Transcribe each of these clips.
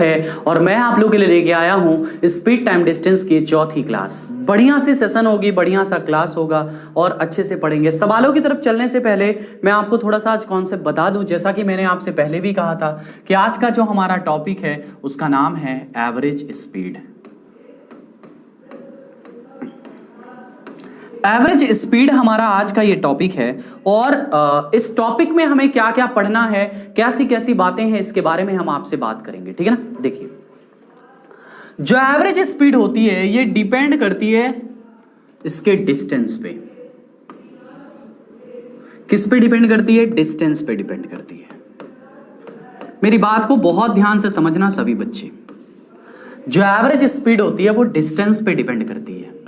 है और मैं आप लोगों के लिए लेके आया हूं स्पीड टाइम डिस्टेंस की चौथी क्लास। बढ़िया सी सेशन होगी, बढ़िया सा क्लास होगा और अच्छे से पढ़ेंगे। सवालों की तरफ चलने से पहले मैं आपको थोड़ा सा आज कॉन्सेप्ट बता दूं। जैसा कि मैंने आपसे पहले भी कहा था कि आज का जो हमारा टॉपिक है उसका नाम है एवरेज स्पीड। एवरेज स्पीड हमारा आज का ये टॉपिक है और इस टॉपिक में हमें क्या क्या पढ़ना है, कैसी कैसी बातें हैं, इसके बारे में हम आपसे बात करेंगे। ठीक है ना। देखिए, जो एवरेज स्पीड होती है ये डिपेंड करती है इसके डिस्टेंस पे। किस पे डिपेंड करती है? डिस्टेंस पे डिपेंड करती है। मेरी बात को बहुत ध्यान से समझना सभी बच्चे। जो एवरेज स्पीड होती है वो डिस्टेंस पे डिपेंड करती है।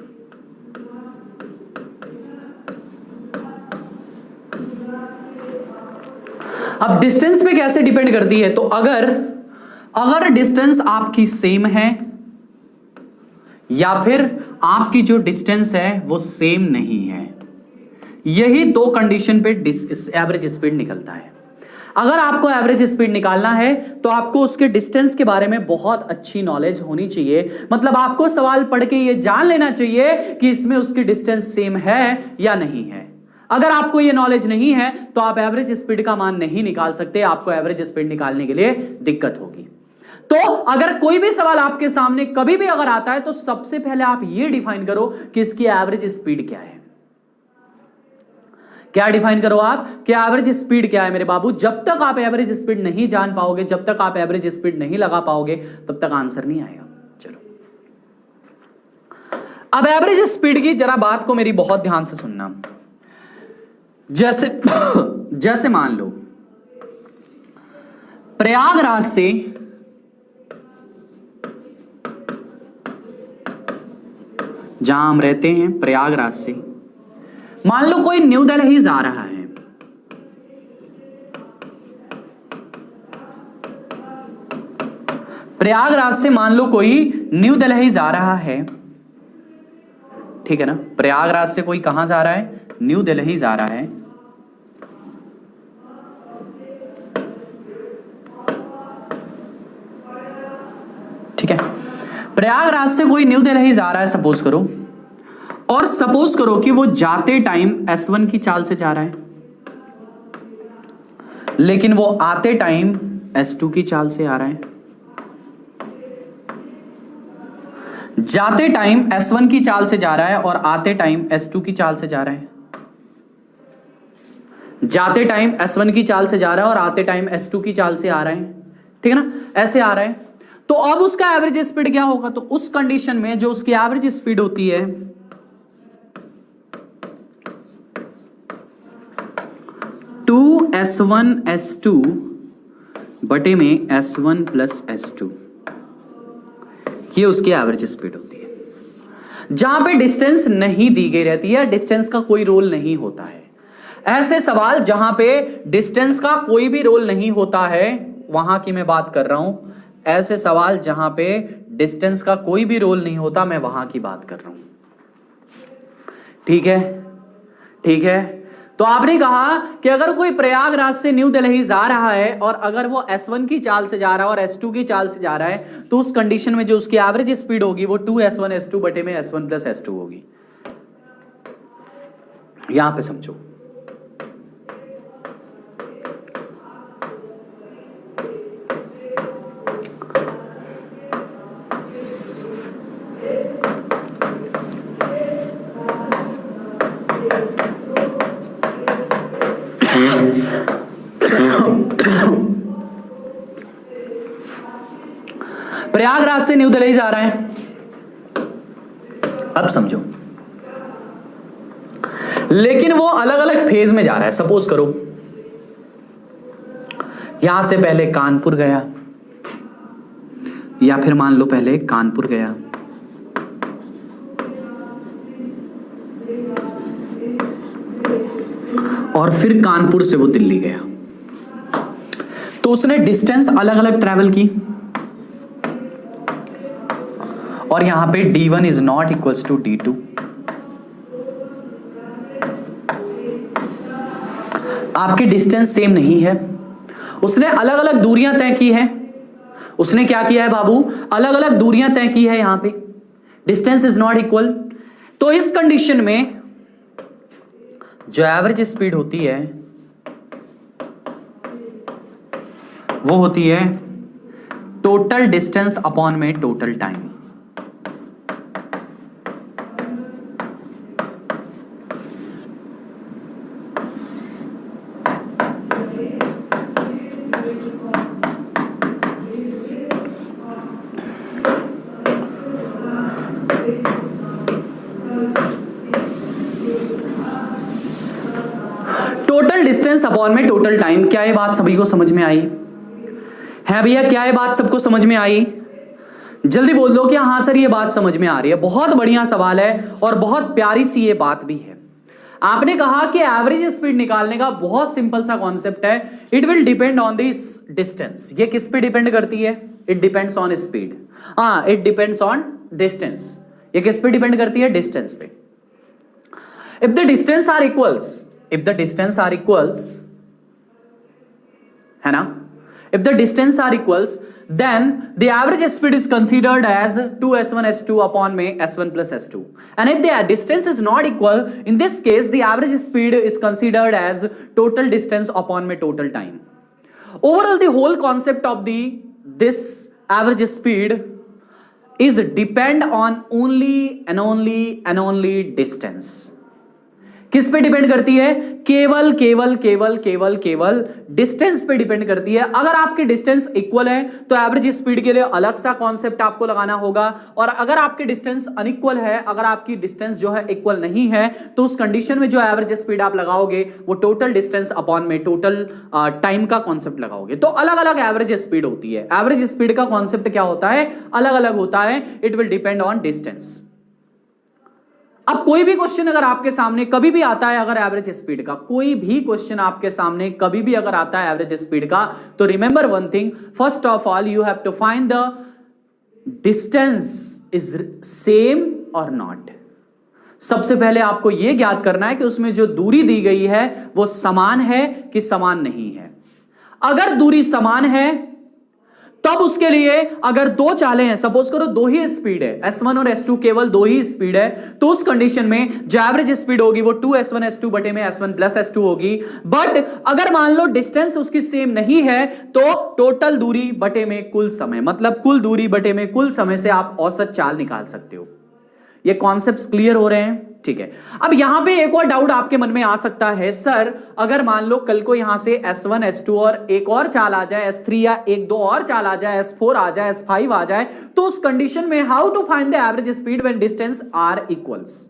अब डिस्टेंस पे कैसे डिपेंड करती है? तो अगर डिस्टेंस आपकी सेम है या फिर आपकी जो डिस्टेंस है वो सेम नहीं है, यही दो कंडीशन पे एवरेज स्पीड निकलता है। अगर आपको एवरेज स्पीड निकालना है तो आपको उसके डिस्टेंस के बारे में बहुत अच्छी नॉलेज होनी चाहिए। मतलब आपको सवाल पढ़ के ये जान लेना चाहिए कि इसमें उसकी डिस्टेंस सेम है या नहीं है। अगर आपको ये नॉलेज नहीं है तो आप एवरेज स्पीड का मान नहीं निकाल सकते। आपको एवरेज स्पीड निकालने के लिए दिक्कत होगी। तो अगर कोई भी सवाल आपके सामने कभी भी अगर आता है तो सबसे पहले आप ये डिफाइन करो कि इसकी एवरेज स्पीड क्या है। क्या डिफाइन करो आप कि एवरेज स्पीड क्या है मेरे बाबू। जब तक आप एवरेज स्पीड नहीं जान पाओगे, जब तक आप एवरेज स्पीड नहीं लगा पाओगे, तब तक आंसर नहीं आएगा। चलो, अब एवरेज स्पीड की जरा बात को मेरी बहुत ध्यान से सुनना। जैसे मान लो प्रयागराज से जहां हम रहते हैं, प्रयागराज से मान लो कोई न्यू दिल्ली जा रहा है। प्रयागराज से मान लो कोई न्यू दिल्ली जा रहा है, ठीक है ना। प्रयागराज से कोई कहां जा रहा है? न्यू दिल्ली जा रहा है। ठीक है, प्रयागराज से कोई न्यू दिल्ली जा रहा है सपोज करो, और सपोज करो कि वो जाते टाइम S1 की चाल से जा रहा है, लेकिन वो आते टाइम S2 की चाल से आ रहा है। जाते टाइम S1 की चाल से जा रहा है और आते टाइम S2 की चाल से जा रहा है। जाते टाइम S1 की चाल से जा रहा है और आते टाइम S2 की चाल से आ रहा है। ठीक है ना, ऐसे आ रहा है। तो अब उसका एवरेज स्पीड क्या होगा? तो उस कंडीशन में जो उसकी एवरेज स्पीड होती है 2S1 S2 बटे में S1 प्लस S2, ये उसकी एवरेज स्पीड होती है। जहां पे डिस्टेंस नहीं दी गई रहती है, डिस्टेंस का कोई रोल नहीं होता है। ऐसे सवाल जहां पे डिस्टेंस का कोई भी रोल नहीं होता है, वहां की मैं बात कर रहा हूं। ऐसे सवाल जहां पे डिस्टेंस का कोई भी रोल नहीं होता, मैं वहां की बात कर रहा हूं। ठीक है, ठीक है। तो आपने कहा कि अगर कोई प्रयागराज से न्यू दिल्ली जा रहा है और अगर वो S1 की चाल से जा रहा है और S2 की चाल से जा रहा है, तो उस कंडीशन में जो उसकी एवरेज स्पीड होगी वो 2S1 S2 बटे में S1 प्लस S2 होगी। यहां पे समझो। प्रयागराज से न्यू दिल्ली जा रहा है। अब समझो, लेकिन वो अलग अलग फेज में जा रहा है। सपोज करो यहां से पहले कानपुर गया, या फिर मान लो पहले कानपुर गया, और फिर कानपुर से वो दिल्ली गया। तो उसने डिस्टेंस अलग अलग ट्रैवल की, और यहां पे D1 is not equals to D2। आपकी डिस्टेंस सेम नहीं है, उसने अलग अलग दूरियां तय की है। उसने क्या किया है बाबू, अलग अलग दूरियां तय की है यहां पे, डिस्टेंस इज नॉट इक्वल। तो इस कंडीशन में जो एवरेज स्पीड होती है वो होती है टोटल डिस्टेंस अपॉन में total time. Total distance upon में टोटल टाइम, क्या ये बात सभी को समझ में आई है भैया? क्या ये बात सबको समझ में आई? जल्दी बोल दो कि हाँ सर ये बात समझ में आ रही है। बहुत बढ़िया सवाल है और बहुत प्यारी सी ये बात भी है। आपने कहा कि एवरेज स्पीड निकालने का बहुत सिंपल सा कॉन्सेप्ट है, it will depend on this distance. ये किस पे डिपेंड करती है? It depends on speed. हाँ, इट डिपेंड्स ऑन डिस्टेंस। ये किस पे डिपेंड करती है? डिस्टेंस पे। If the distance are equals, if the distance are equals, है ना, if the distance are equals then the average speed is considered as 2s1 s2 upon में s1 plus s2, and if the distance is not equal, in this case the average speed is considered as total distance upon में total time. Overall the whole concept of the this average speed is depend on only distance. किस पे depend करती है? केवल केवल केवल केवल केवल डिस्टेंस पे डिपेंड करती है। अगर आपके डिस्टेंस इक्वल है तो एवरेज स्पीड के लिए अलग सा कॉन्सेप्ट आपको लगाना होगा, और अगर आपके डिस्टेंस अनइक्वल है, अगर आपकी डिस्टेंस जो है इक्वल नहीं है, तो उस कंडीशन में जो एवरेज स्पीड आप लगाओगे वो टोटल डिस्टेंस अपॉन में टोटल टाइम का कॉन्सेप्ट लगाओगे। तो अलग अलग एवरेज स्पीड होती है। एवरेज स्पीड का कॉन्सेप्ट क्या होता है? अलग अलग होता है। It will depend on distance. अब कोई भी क्वेश्चन अगर आपके सामने कभी भी आता है, अगर एवरेज स्पीड का कोई भी क्वेश्चन आपके सामने कभी भी अगर आता है एवरेज स्पीड का, तो remember one thing, first of all you have to find the distance is same और नॉट। सबसे पहले आपको यह ज्ञात करना है कि उसमें जो दूरी दी गई है वो समान है कि समान नहीं है। अगर दूरी समान है तब उसके लिए अगर दो चालें हैं, सपोज करो दो ही स्पीड है, S1 और S2 केवल दो ही स्पीड है, तो उस कंडीशन में जो एवरेज स्पीड होगी वो 2s1 s2 बटे में s1 प्लस s2 होगी। बट अगर मान लो डिस्टेंस उसकी सेम नहीं है तो टोटल दूरी बटे में कुल समय, मतलब कुल दूरी बटे में कुल समय से आप औसत चाल निकाल सकते हो। ये कॉन्सेप्ट्स क्लियर हो रहे हैं? ठीक है। अब यहां पे एक और डाउट आपके मन में आ सकता है, सर अगर मान लो कल को यहां से S1 S2 और एक और चाल आ जाए, S3 या एक दो और चाल आ जाए, S4 आ जाए, S5 आ जाए, तो उस कंडीशन में how to find the average speed when distance are equals.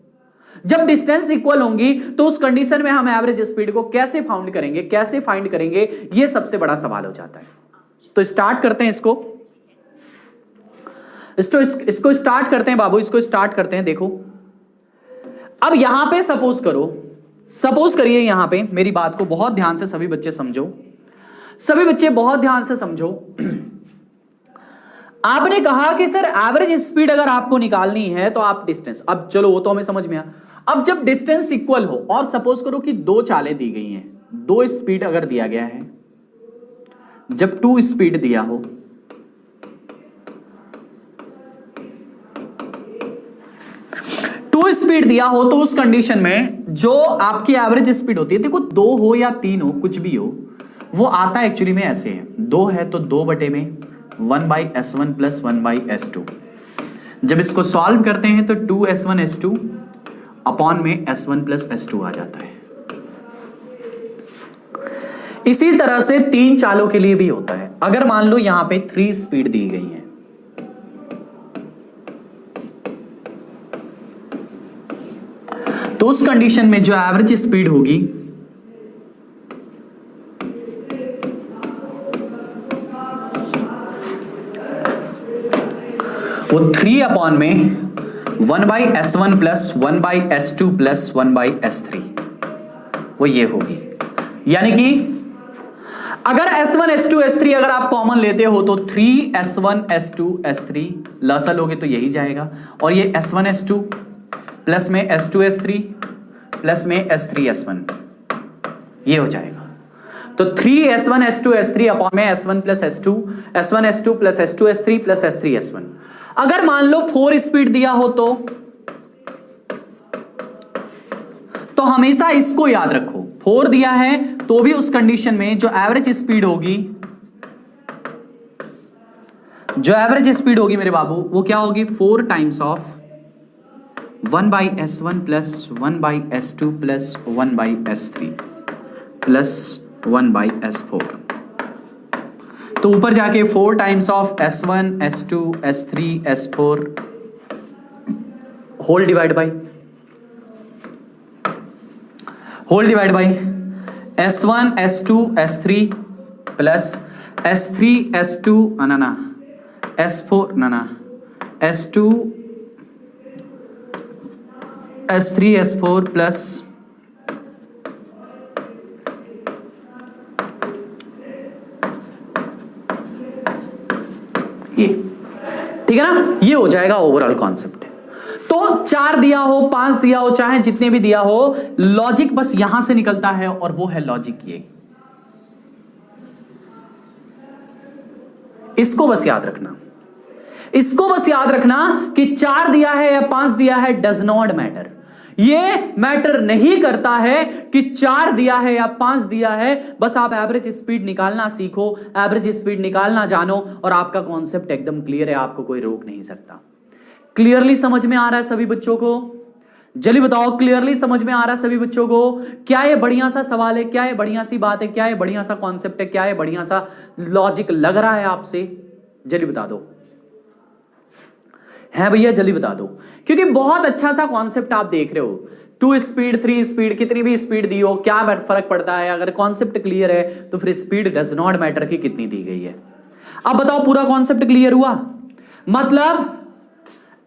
जब डिस्टेंस इक्वल होंगी तो उस कंडीशन में हम एवरेज स्पीड को कैसे फाउंड करेंगे, कैसे फाइंड करेंगे, यह सबसे बड़ा सवाल हो जाता है। तो स्टार्ट करते हैं इसको स्टार्ट करते हैं बाबू, इसको स्टार्ट करते हैं। देखो अब यहां पे सपोज करिए, यहां पे मेरी बात को बहुत ध्यान से सभी बच्चे समझो, सभी बच्चे बहुत ध्यान से समझो। आपने कहा कि सर एवरेज स्पीड अगर आपको निकालनी है तो आप डिस्टेंस, अब चलो वो तो हमें समझ में आ। अब जब डिस्टेंस इक्वल हो और सपोज करो कि दो चालें दी गई हैं, दो स्पीड अगर दिया गया है, जब 2 स्पीड दिया हो, स्पीड दिया हो, तो उस कंडीशन में जो आपकी एवरेज स्पीड होती है, देखो 2 हो या 3 हो, कुछ भी हो, वो आता है एक्चुअली में ऐसे है, 2 है तो 2 बटे में 1/s1 प्लस 1/s2। जब इसको सॉल्व करते हैं तो 2s1 s2 अपॉन में s1 प्लस s2 आ जाता है। इसी तरह से 3 चालों के लिए भी होता है। अगर मान लो यहां पे 3 स्पीड दी गई है, तो उस कंडीशन में जो एवरेज स्पीड होगी वो 3 अपॉन में 1/s1 plus 1/s2 plus 1/s3 वो ये होगी। यानी कि अगर S1 S2 S3 अगर आप कॉमन लेते हो तो 3s1 s2 s3 लसा लोगे तो यही जाएगा, और ये S1 S2 प्लस में S2 S3 प्लस में S3 S1 ये हो जाएगा। तो 3s1 s2 s3 अपॉन में s1 plus s2 s1 s2 plus s2 s3 plus s3 s1। अगर मान लो 4 स्पीड दिया हो तो हमेशा इसको याद रखो, 4 दिया है तो भी उस कंडीशन में जो एवरेज स्पीड होगी, मेरे बाबू, वो क्या होगी, 4 times of 1/s1 plus 1/s2 plus 1/s3 plus 1/s4। तो ऊपर जाके 4 times of s1 s2 s3 s4 whole divide by s1 s2 s3 plus s3 s2 s4 s2 s3 s4 plus ये, ठीक है ना, ये हो जाएगा ओवरऑल कॉन्सेप्ट। तो 4 दिया हो, 5 दिया हो, चाहे जितने भी दिया हो, लॉजिक बस यहां से निकलता है और वो है लॉजिक ये। इसको बस याद रखना कि 4 दिया है या 5 दिया है, डज नॉट मैटर। ये मैटर नहीं करता है कि 4 दिया है या 5 दिया है, बस आप एवरेज स्पीड निकालना सीखो, एवरेज स्पीड निकालना जानो और आपका कॉन्सेप्ट एकदम क्लियर है, आपको कोई रोक नहीं सकता। क्लियरली समझ में आ रहा है सभी बच्चों को? जल्दी बताओ, क्लियरली समझ में आ रहा है सभी बच्चों को? क्या ये बढ़िया सा सवाल है, क्या ये बढ़िया सी बात है, क्या ये बढ़िया सा कॉन्सेप्ट है, क्या ये बढ़िया सा लॉजिक लग रहा है आपसे? जल्दी बता दो, है भैया, जल्दी बता दो, क्योंकि बहुत अच्छा सा कॉन्सेप्ट आप देख रहे हो। 2 स्पीड 3 स्पीड कितनी भी स्पीड दी हो, क्या फर्क पड़ता है? अगर कॉन्सेप्ट क्लियर है तो फिर स्पीड डज नॉट मैटर कि कितनी दी गई है। अब बताओ, पूरा कॉन्सेप्ट क्लियर हुआ? मतलब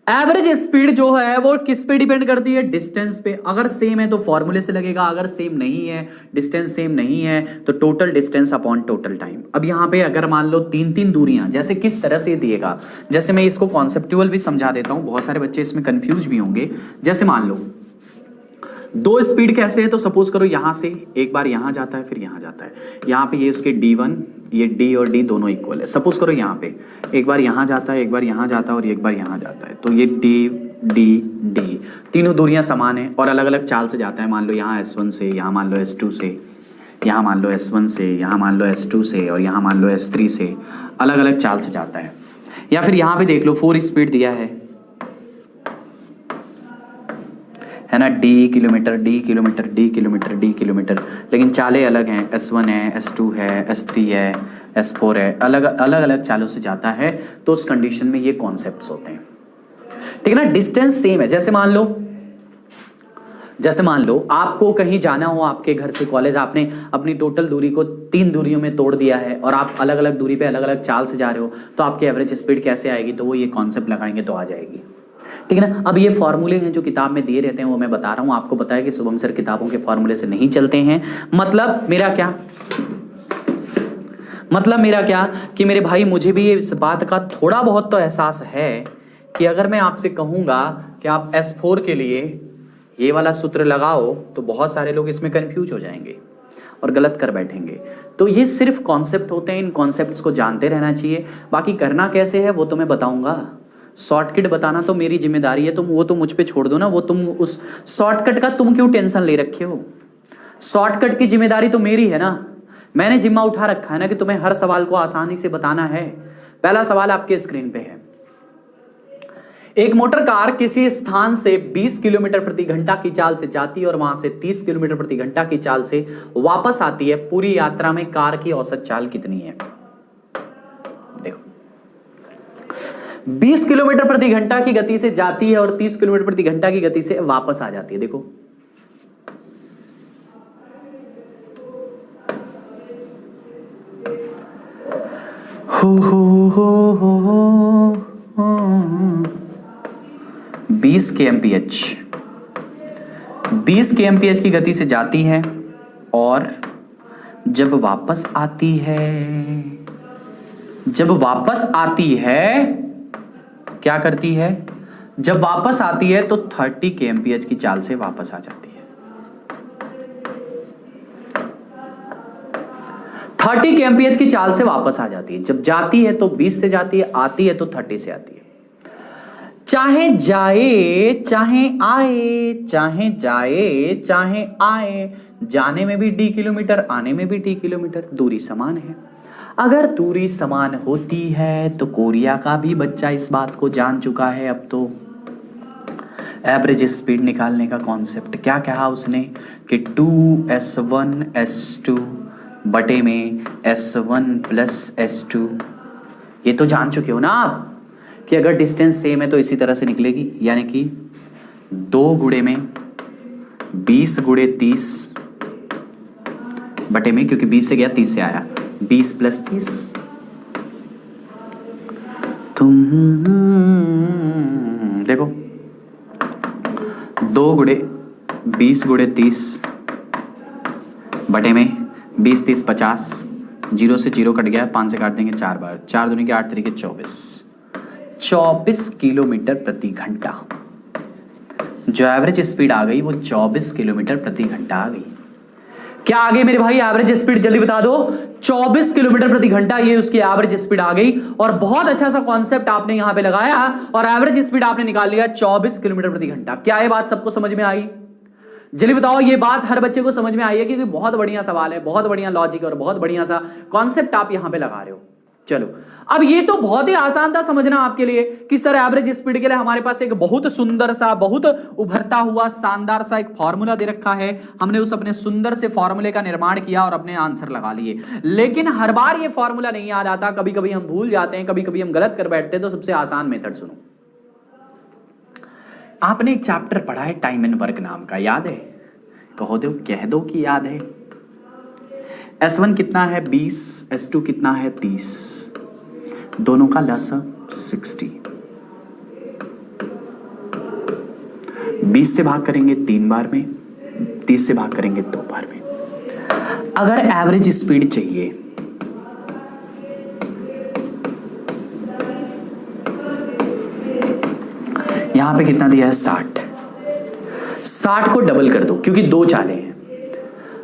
एवरेज स्पीड जो है वो किस पे डिपेंड करती है? डिस्टेंस पे। अगर सेम है तो फॉर्मूले से लगेगा, अगर सेम नहीं है, डिस्टेंस सेम नहीं है, तो total distance upon total time. अब यहाँ पे अगर मान लो 3-3 दूरियां, जैसे किस तरह से दिएगा, जैसे मैं इसको कॉन्सेप्चुअल भी समझा देता हूँ, बहुत सारे बच्चे इसमें कंफ्यूज भी होंगे। जैसे मान लो 2 स्पीड कैसे है, तो सपोज करो यहां से एक बार यहां जाता है, फिर यहां जाता है, यहाँ पे ये उसके D1, ये D और D दोनों इक्वल है। सपोज करो यहाँ पे एक बार यहां जाता है, एक बार यहां जाता है और एक बार यहां जाता है, तो ये D D D तीनों दूरियां समान है और अलग अलग चाल से जाता है। मान लो यहाँ S1 से, यहाँ मान लो S2 से, यहाँ मान लो S1 से, यहाँ मान लो S2 से और यहाँ मान लो S3 से, अलग अलग चाल से जाता है। या फिर यहाँ पे देख लो 4 स्पीड दिया है ना, D kilometre D kilometre D kilometre D kilometre, लेकिन चालें अलग हैं, S1 है, S2 है, S3 है, S4 है, अलग अलग चालों से जाता है। तो उस कंडीशन में ये कॉन्सेप्ट्स होते हैं, ठीक है ना। डिस्टेंस सेम है। जैसे मान लो आपको कहीं जाना हो, आपके घर से कॉलेज, आपने अपनी टोटल दूरी को 3 दूरियों में तोड़ दिया है और आप अलग अलग दूरी पे अलग अलग चाल से जा रहे हो, तो आपकी एवरेज स्पीड कैसे आएगी? तो वो ये कॉन्सेप्ट लगाएंगे तो आ जाएगी, ठीक है ना। अब ये फॉर्मूले हैं जो किताब में दिए रहते हैं, वो मैं बता रहा हूं। आपको पता है कि शुभम सर किताबों के फॉर्मूले से नहीं चलते हैं। मतलब मेरा क्या कि मेरे भाई, मुझे भी इस बात का थोड़ा बहुत तो एहसास है कि अगर मैं आपसे कहूंगा कि आप S4 के लिए ये वाला सूत्र लगाओ, तो बहुत सारे लोग इसमें कंफ्यूज हो जाएंगे और गलत कर बैठेंगे। तो ये सिर्फ कॉन्सेप्ट होते हैं, इन कॉन्सेप्ट्स को जानते रहना चाहिए। बाकी करना कैसे है वो तो मैं बताऊंगा। शॉर्टकट बताना तो मेरी जिम्मेदारी है, तुम वो तो मुझ पे छोड़ दो ना। वो तुम उस शॉर्टकट का तुम क्यों टेंशन ले रखे हो? शॉर्टकट की जिम्मेदारी तो मेरी है ना। मैंने जिम्मा उठा रखा है ना कि तुम्हें हर सवाल को आसानी से बताना है। पहला सवाल आपके स्क्रीन पे है। एक मोटर कार किसी स्थान से 20 किलोमीटर प्रति घंटा की चाल से जाती है और वहां से 30 किलोमीटर प्रति घंटा की चाल से वापस आती है। पूरी यात्रा में कार की औसत चाल कितनी है? देखो, 20 किलोमीटर प्रति घंटा की गति से जाती है और 30 किलोमीटर प्रति घंटा की गति से वापस आ जाती है। देखो, हो 20 kmph 20 kmph की गति से जाती है और जब वापस आती है क्या करती है? जब वापस आती है तो 30 kmph की चाल से वापस आ जाती है। 30 kmph की चाल से वापस आ जाती है। जब जाती है तो 20 से जाती है, आती है तो 30 से आती है। चाहे जाए चाहे आए, चाहे जाए चाहे आए, जाने में भी d किलोमीटर, आने में भी d किलोमीटर, दूरी समान है। अगर दूरी समान होती है तो कोरिया का भी बच्चा इस बात को जान चुका है। अब तो एवरेज स्पीड निकालने का कॉन्सेप्ट क्या कहा उसने कि 2s1 s2 बटे में s1 प्लस s2। ये तो जान चुके हो ना आप कि अगर डिस्टेंस सेम है तो इसी तरह से निकलेगी, यानी कि 2 गुणे में 20 गुणे 30 बटे में, क्योंकि 20 से गया 30 से आया, 20 प्लस 30। तुम देखो 2 गुणे 20 गुणे 30 बटे में 20 30 50, 0 से 0 कट गया, 5 से काट देंगे 4 बार, 4 दूनी के 8 तरीके 24 किलोमीटर प्रति घंटा। जो एवरेज स्पीड आ गई वो 24 किलोमीटर प्रति घंटा आ गई। क्या आ गई मेरे भाई एवरेज स्पीड? जल्दी बता दो। 24 किलोमीटर प्रति घंटा, ये उसकी एवरेज स्पीड आ गई। और बहुत अच्छा सा कॉन्सेप्ट आपने यहां पे लगाया और एवरेज स्पीड आपने निकाल लिया 24 किलोमीटर प्रति घंटा। क्या ये बात सबको समझ में आई? जल्दी बताओ, ये बात हर बच्चे को समझ में आई है? क्योंकि बहुत बढ़िया सवाल है, बहुत बढ़िया लॉजिक और बहुत बढ़िया सा कॉन्सेप्ट आप यहां पे लगा रहे हो। चलो, अब ये तो बहुत ही आसान था समझना आपके लिए कि सर एवरेज स्पीड के लिए हमारे पास एक बहुत सुंदर सा, बहुत उभरता हुआ, शानदार सा एक फॉर्मूला दे रखा है। हमने उस अपने सुंदर से फॉर्मूले का निर्माण किया और अपने आंसर लगा लिए। लेकिन हर बार ये फॉर्मूला नहीं याद आता, कभी कभी हम भूल जाते हैं, कभी कभी हम गलत कर बैठते हैं। तो सबसे आसान मेथड सुनो। आपने एक चैप्टर पढ़ा है टाइम एंड वर्क नाम का, याद है? कह दो कि याद है। S1 कितना है? 20, S2 कितना है? 30, दोनों का लसा 60। 20 से भाग करेंगे 3 बार में, 30 से भाग करेंगे 2 बार में। अगर एवरेज स्पीड चाहिए यहां पे कितना दिया है? 60। 60 को डबल कर दो, क्योंकि 2 चालें हैं,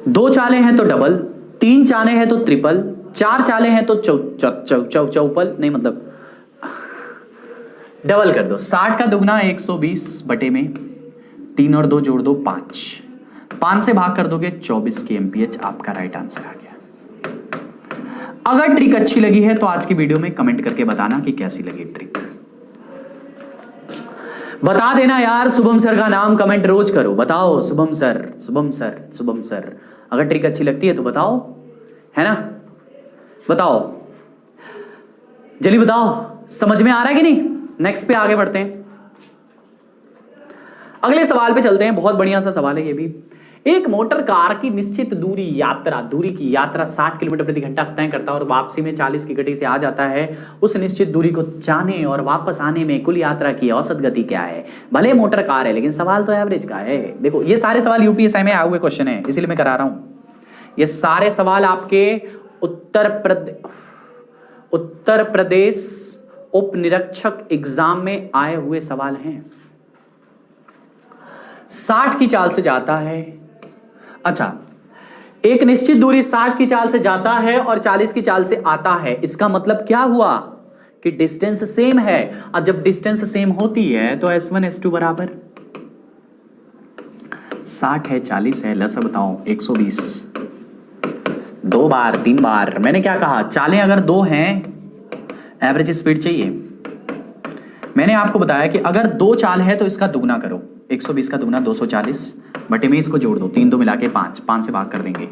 2 चालें हैं तो डबल, 3 चालें हैं तो ट्रिपल, 4 चालें हैं तो चौपल, नहीं मतलब डबल कर दो। 60 का दुगना 120 बटे में 3 और 2 जोड़ दो 5, 5 से भाग कर दोगे 24 kmph। आपका राइट आंसर आ गया। अगर ट्रिक अच्छी लगी है तो आज की वीडियो में कमेंट करके बताना कि कैसी लगी ट्रिक। बता देना यार, शुभम सर का नाम कमेंट रोज करो, बताओ Shubham sir, Shubham sir, Shubham sir. अगर ट्रिक अच्छी लगती है तो बताओ, है ना? बताओ, जल्दी बताओ, समझ में आ रहा है कि नहीं? नेक्स्ट पे आगे बढ़ते हैं, अगले सवाल पे चलते हैं। बहुत बढ़िया सा सवाल है ये भी। एक मोटर कार की निश्चित दूरी की यात्रा 60 किलोमीटर प्रति घंटा तय करता है और वापसी में 40 की गति से आ जाता है। उस निश्चित दूरी को जाने और वापस आने में कुल यात्रा की औसत गति क्या है? भले मोटर कार है लेकिन सवाल तो एवरेज का है। देखो, ये सारे सवाल यूपीएससी में आए हुए क्वेश्चन है, इसीलिए मैं करा रहा हूं। ये सारे सवाल आपके उत्तर प्रदेश उप निरीक्षक एग्जाम में आए हुए सवाल हैं। 60 की चाल से जाता है, अच्छा, एक निश्चित दूरी 60 की चाल से जाता है और 40 की चाल से आता है। इसका मतलब क्या हुआ कि डिस्टेंस सेम है। और जब डिस्टेंस सेम होती है तो S1 S2 बराबर 60 है, 40 है, लसा बताओ 120। 2 बार 3 बार मैंने क्या कहा? चालें अगर 2 हैं, एवरेज स्पीड चाहिए। मैंने आपको बताया कि अगर 2 चाल है तो इसका दुगना करो, 120 का दुगना 240 बटे में इसको जोड़ दो, 3 2 मिला के 5, 5 से भाग कर देंगे,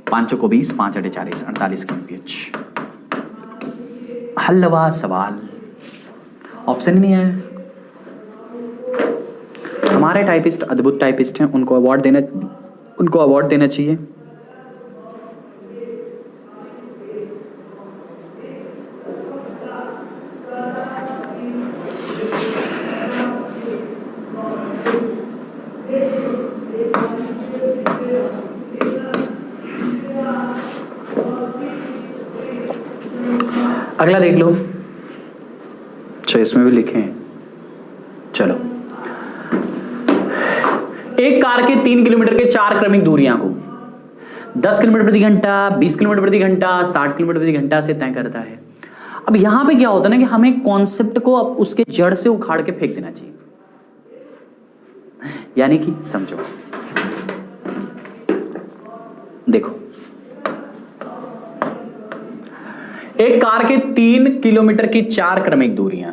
5 को 20, 5 8 40, 48 kmph। हलवा सवाल, ऑप्शन ही नहीं है। हमारे टाइपिस्ट अद्भुत टाइपिस्ट हैं, उनको अवार्ड देना चाहिए। अगला देख लो, अच्छा इसमें भी लिखे हैं। चलो, एक कार के 3 किलोमीटर के 4 क्रमिक दूरियां को 10 किलोमीटर प्रति घंटा, 20 किलोमीटर प्रति घंटा, 60 किलोमीटर प्रति घंटा से तय करता है। अब यहां पे क्या होता है ना कि हमें कॉन्सेप्ट को अब उसके जड़ से उखाड़ के फेंक देना चाहिए, यानी कि समझो, देखो एक कार के 3 किलोमीटर की 4 क्रमिक दूरियां,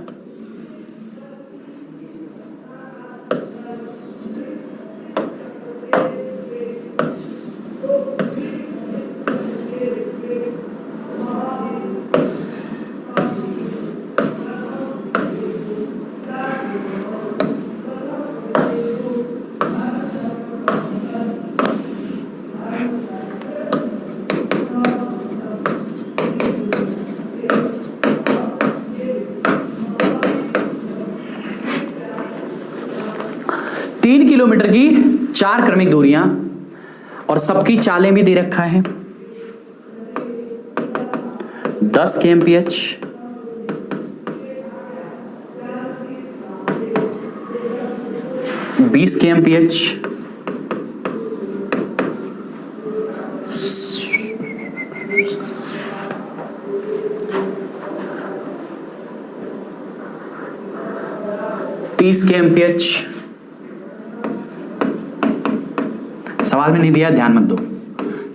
किलोमीटर की 4 क्रमिक दूरियां और सबकी चालें भी दे रखा है। 10 kmph, 20 kmph, 30 kmph, सवाल में नहीं दिया, ध्यान मत दो,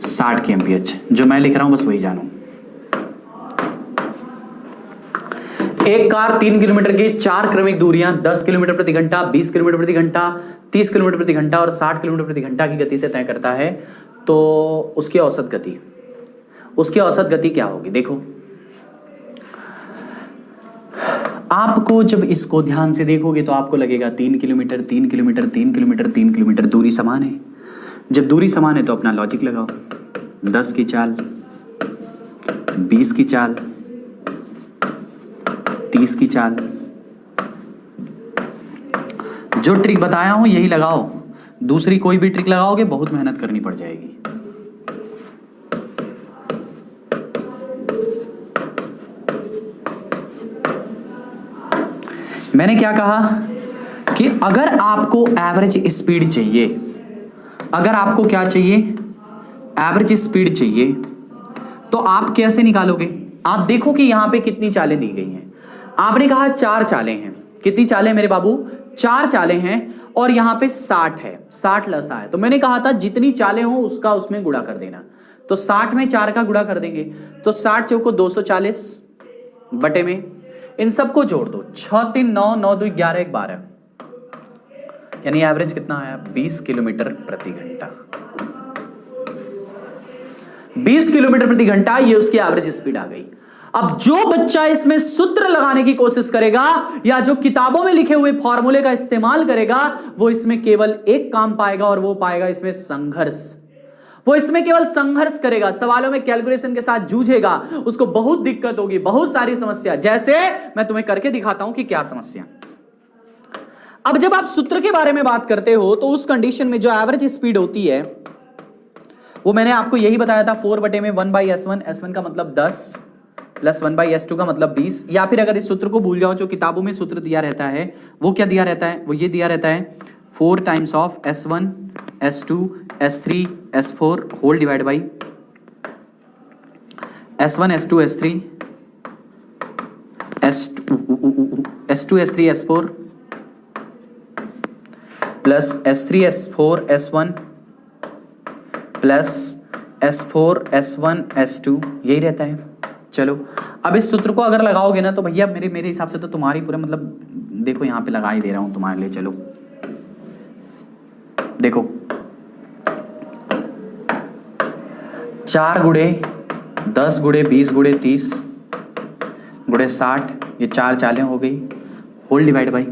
60 kmph, जो मैं लिख रहा हूं बस वही जानो। एक कार 3 किलोमीटर की 4 क्रमिक दूरियां 10 किलोमीटर प्रति घंटा, 20 किलोमीटर प्रति घंटा, 30 किलोमीटर प्रति घंटा और 60 किलोमीटर प्रति घंटा की गति से तय करता है, तो उसकी औसत गति क्या होगी? देखो आपको जब इसको ध्यान से देखोगे तो आपको लगेगा 3 किलोमीटर 3 किलोमीटर 3 किलोमीटर 3 किलोमीटर दूरी समान है। जब दूरी समान है तो अपना लॉजिक लगाओ, 10 की चाल, 20 की चाल, 30 की चाल, जो ट्रिक बताया हूं यही लगाओ, दूसरी कोई भी ट्रिक लगाओगे बहुत मेहनत करनी पड़ जाएगी। मैंने क्या कहा कि अगर आपको एवरेज स्पीड चाहिए, अगर आपको क्या चाहिए, एवरेज स्पीड चाहिए, तो आप कैसे निकालोगे? आप देखो कि यहां पे कितनी चालें दी गई हैं। आपने कहा 4 चालें हैं, कितनी चालें मेरे बाबू? 4 चालें हैं और यहां पे 60 है, 60 लसा है, तो मैंने कहा था जितनी चालें हो उसका उसमें गुणा कर देना, तो 60 में 4 का गुणा कर देंगे, तो 60 चौको 240 बटे में इन सबको जोड़ दो, 6 3 9 9 2 11 1 12, यानी एवरेज कितना आया? 20 किलोमीटर प्रति घंटा। 20 किलोमीटर प्रति घंटा ये उसकी एवरेज स्पीड आ गई। अब जो बच्चा इसमें सूत्र लगाने की कोशिश करेगा या जो किताबों में लिखे हुए फॉर्मूले का इस्तेमाल करेगा, वो इसमें केवल एक काम पाएगा और वो पाएगा इसमें संघर्ष। वो इसमें केवल संघर्ष करेगा, सवालों में कैलकुलेशन के साथ जूझेगा, उसको बहुत दिक्कत होगी, बहुत सारी समस्या, जैसे मैं तुम्हें करके दिखाता हूं कि क्या समस्या। अब जब आप सूत्र के बारे में बात करते हो तो उस कंडीशन में जो एवरेज स्पीड होती है वो मैंने आपको यही बताया था, 4 बटे में 1/s1, s1 का मतलब 10 प्लस 1/s2 का मतलब 20, या फिर अगर इस सूत्र को भूल जाओ जो किताबों में सूत्र दिया रहता है वो क्या दिया रहता है? वो ये दिया रहता है 4 times of s1 s2 s3 s4 whole divide by s1 s2 s3 s2 s3 s4 plus s3 s4 s1 plus s4 s1 s2, यही रहता है। चलो अब इस सूत्र को अगर लगाओगे ना तो भैया मेरे हिसाब से तो तुम्हारी पूरा मतलब देखो यहां पे लगा ही दे रहा हूं तुम्हारे लिए। चलो देखो 4 गुणे 10 गुणे 20 गुणे 30 गुणे 60, ये 4 चालें हो गई, होल डिवाइड बाई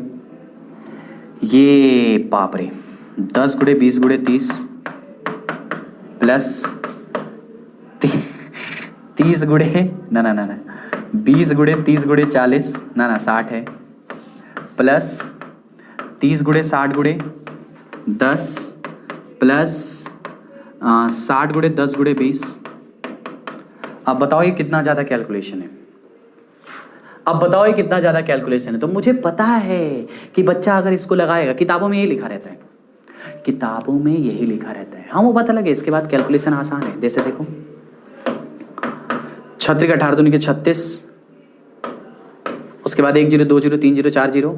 ये बाप रे 10 गुणे 20 गुणे 30 प्लस 30 गुणे ना 20 गुणे 30 गुणे 40 ना 60 है, प्लस 30 गुणे 60 गुणे 10 प्लस 60 गुणे 10 गुणे 20। अब बताओ ये कितना ज़्यादा कैलकुलेशन है? अब बताओ ये कितना ज़्यादा कैलकुलेशन है? तो मुझे पता है कि बच्चा अगर इसको लगाएगा, किताबों में ये लिखा रहता है किताबों में यही लिखा रहता है। हाँ वो बात अलग है, इसके बाद कैलकुलेशन आसान है। जैसे देखो 36 का 18 दूनी के 36, उसके बाद 1 0 2 0 3 0 4 0,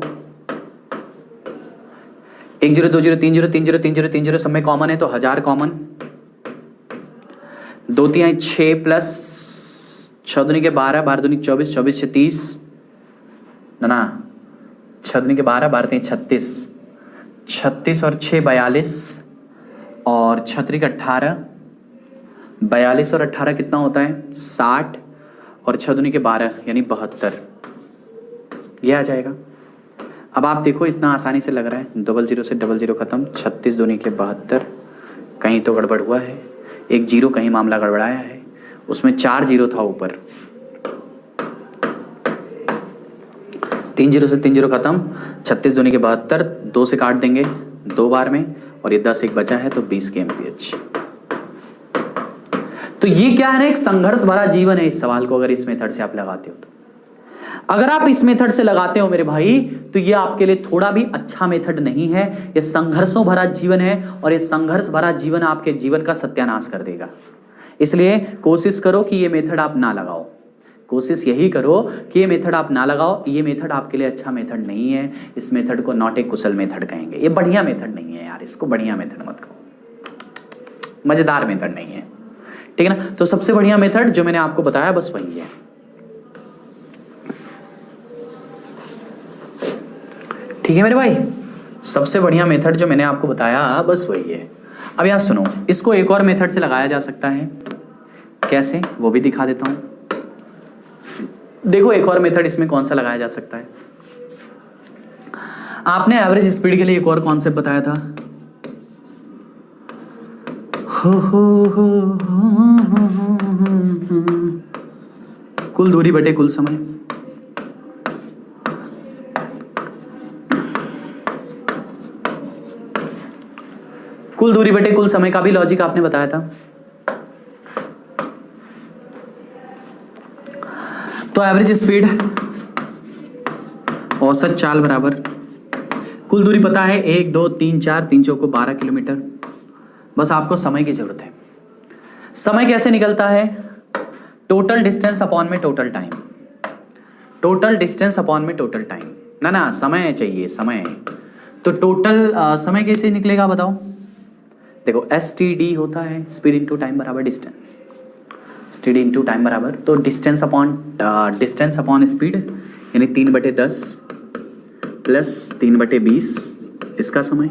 1 0 2 0 3 0 3 0 3 0 3 0 सब में कॉमन है तो 1000 कॉमन, 2 3 6 प्लस 6 दूनी के 12, 12 दूनी 24, 24 से 30 ना 6 दूनी के 12, 12 3 36, 36 और 6 42 और 36 का 18, 42 और 18 कितना होता है 60 और 6 दूनी के 12 यानी 72, ये आ जाएगा। अब आप देखो इतना आसानी से लग रहा है, 00 से 00 खत्म, 36 दूनी के 72, कहीं तो गड़बड़ हुआ है, 1 0 कहीं मामला गड़बड़ाया है, उसमें 4 0 था ऊपर, 3 0 से 3 0 खत्म, 36 दूनी के 72, 2 से काट देंगे 2 बार में और ये 10 एक बचा है तो 20 kmph। तो ये क्या है ना, एक संघर्ष भरा जीवन है इस सवाल को अगर इस मेथड से आप लगाते हो तो। अगर आप इस मेथड से लगाते हो मेरे भाई तो ये आपके लिए थोड़ा भी अच्छा मेथड नहीं है, ये संघर्षों भरा जीवन है और ये संघर्ष भरा जीवन आपके जीवन का सत्यानाश कर देगा। इसलिए कोशिश करो कि ये मेथड आप ना लगाओ, कोशिश यही करो कि ये मेथड आप ना लगाओ। ये मेथड आपके लिए अच्छा मेथड नहीं है, इस मेथड को नॉट ए कुशल मेथड कहेंगे, ये बढ़िया मेथड नहीं है यार, इसको बढ़िया मेथड मत कहो, मजेदार मेथड नहीं है, ठीक है ना। तो सबसे बढ़िया मेथड जो मैंने आपको बताया बस वही है, ठीक है मेरे भाई। सबसे बढ़िया मेथड जो मैंने आपको बताया बस वही है। अब यहां सुनो, इसको एक और मेथड से लगाया जा सकता है, कैसे वो भी दिखा देता हूं। देखो एक और मेथड इसमें कौन सा लगाया जा सकता है, आपने एवरेज स्पीड के लिए एक और कॉन्सेप्ट बताया था, कुल दूरी बटे कुल समय। कुल दूरी बटे कुल समय का भी लॉजिक आपने बताया था। तो एवरेज स्पीड औसत चाल बराबर कुल दूरी पता है 1 2 3 4 3 चौको 12 किलोमीटर। बस आपको समय की जरूरत है। समय कैसे निकलता है, टोटल डिस्टेंस अपॉन में total time, total distance upon में टोटल टाइम, ना ना समय चाहिए समय। तो टोटल समय कैसे निकलेगा बताओ। देखो STD होता है स्पीड इंटू टाइम बराबर डिस्टेंस, स्पीड इंटू टाइम बराबर तो डिस्टेंस अपॉन स्पीड यानी 3/10 प्लस 3/20 इसका समय,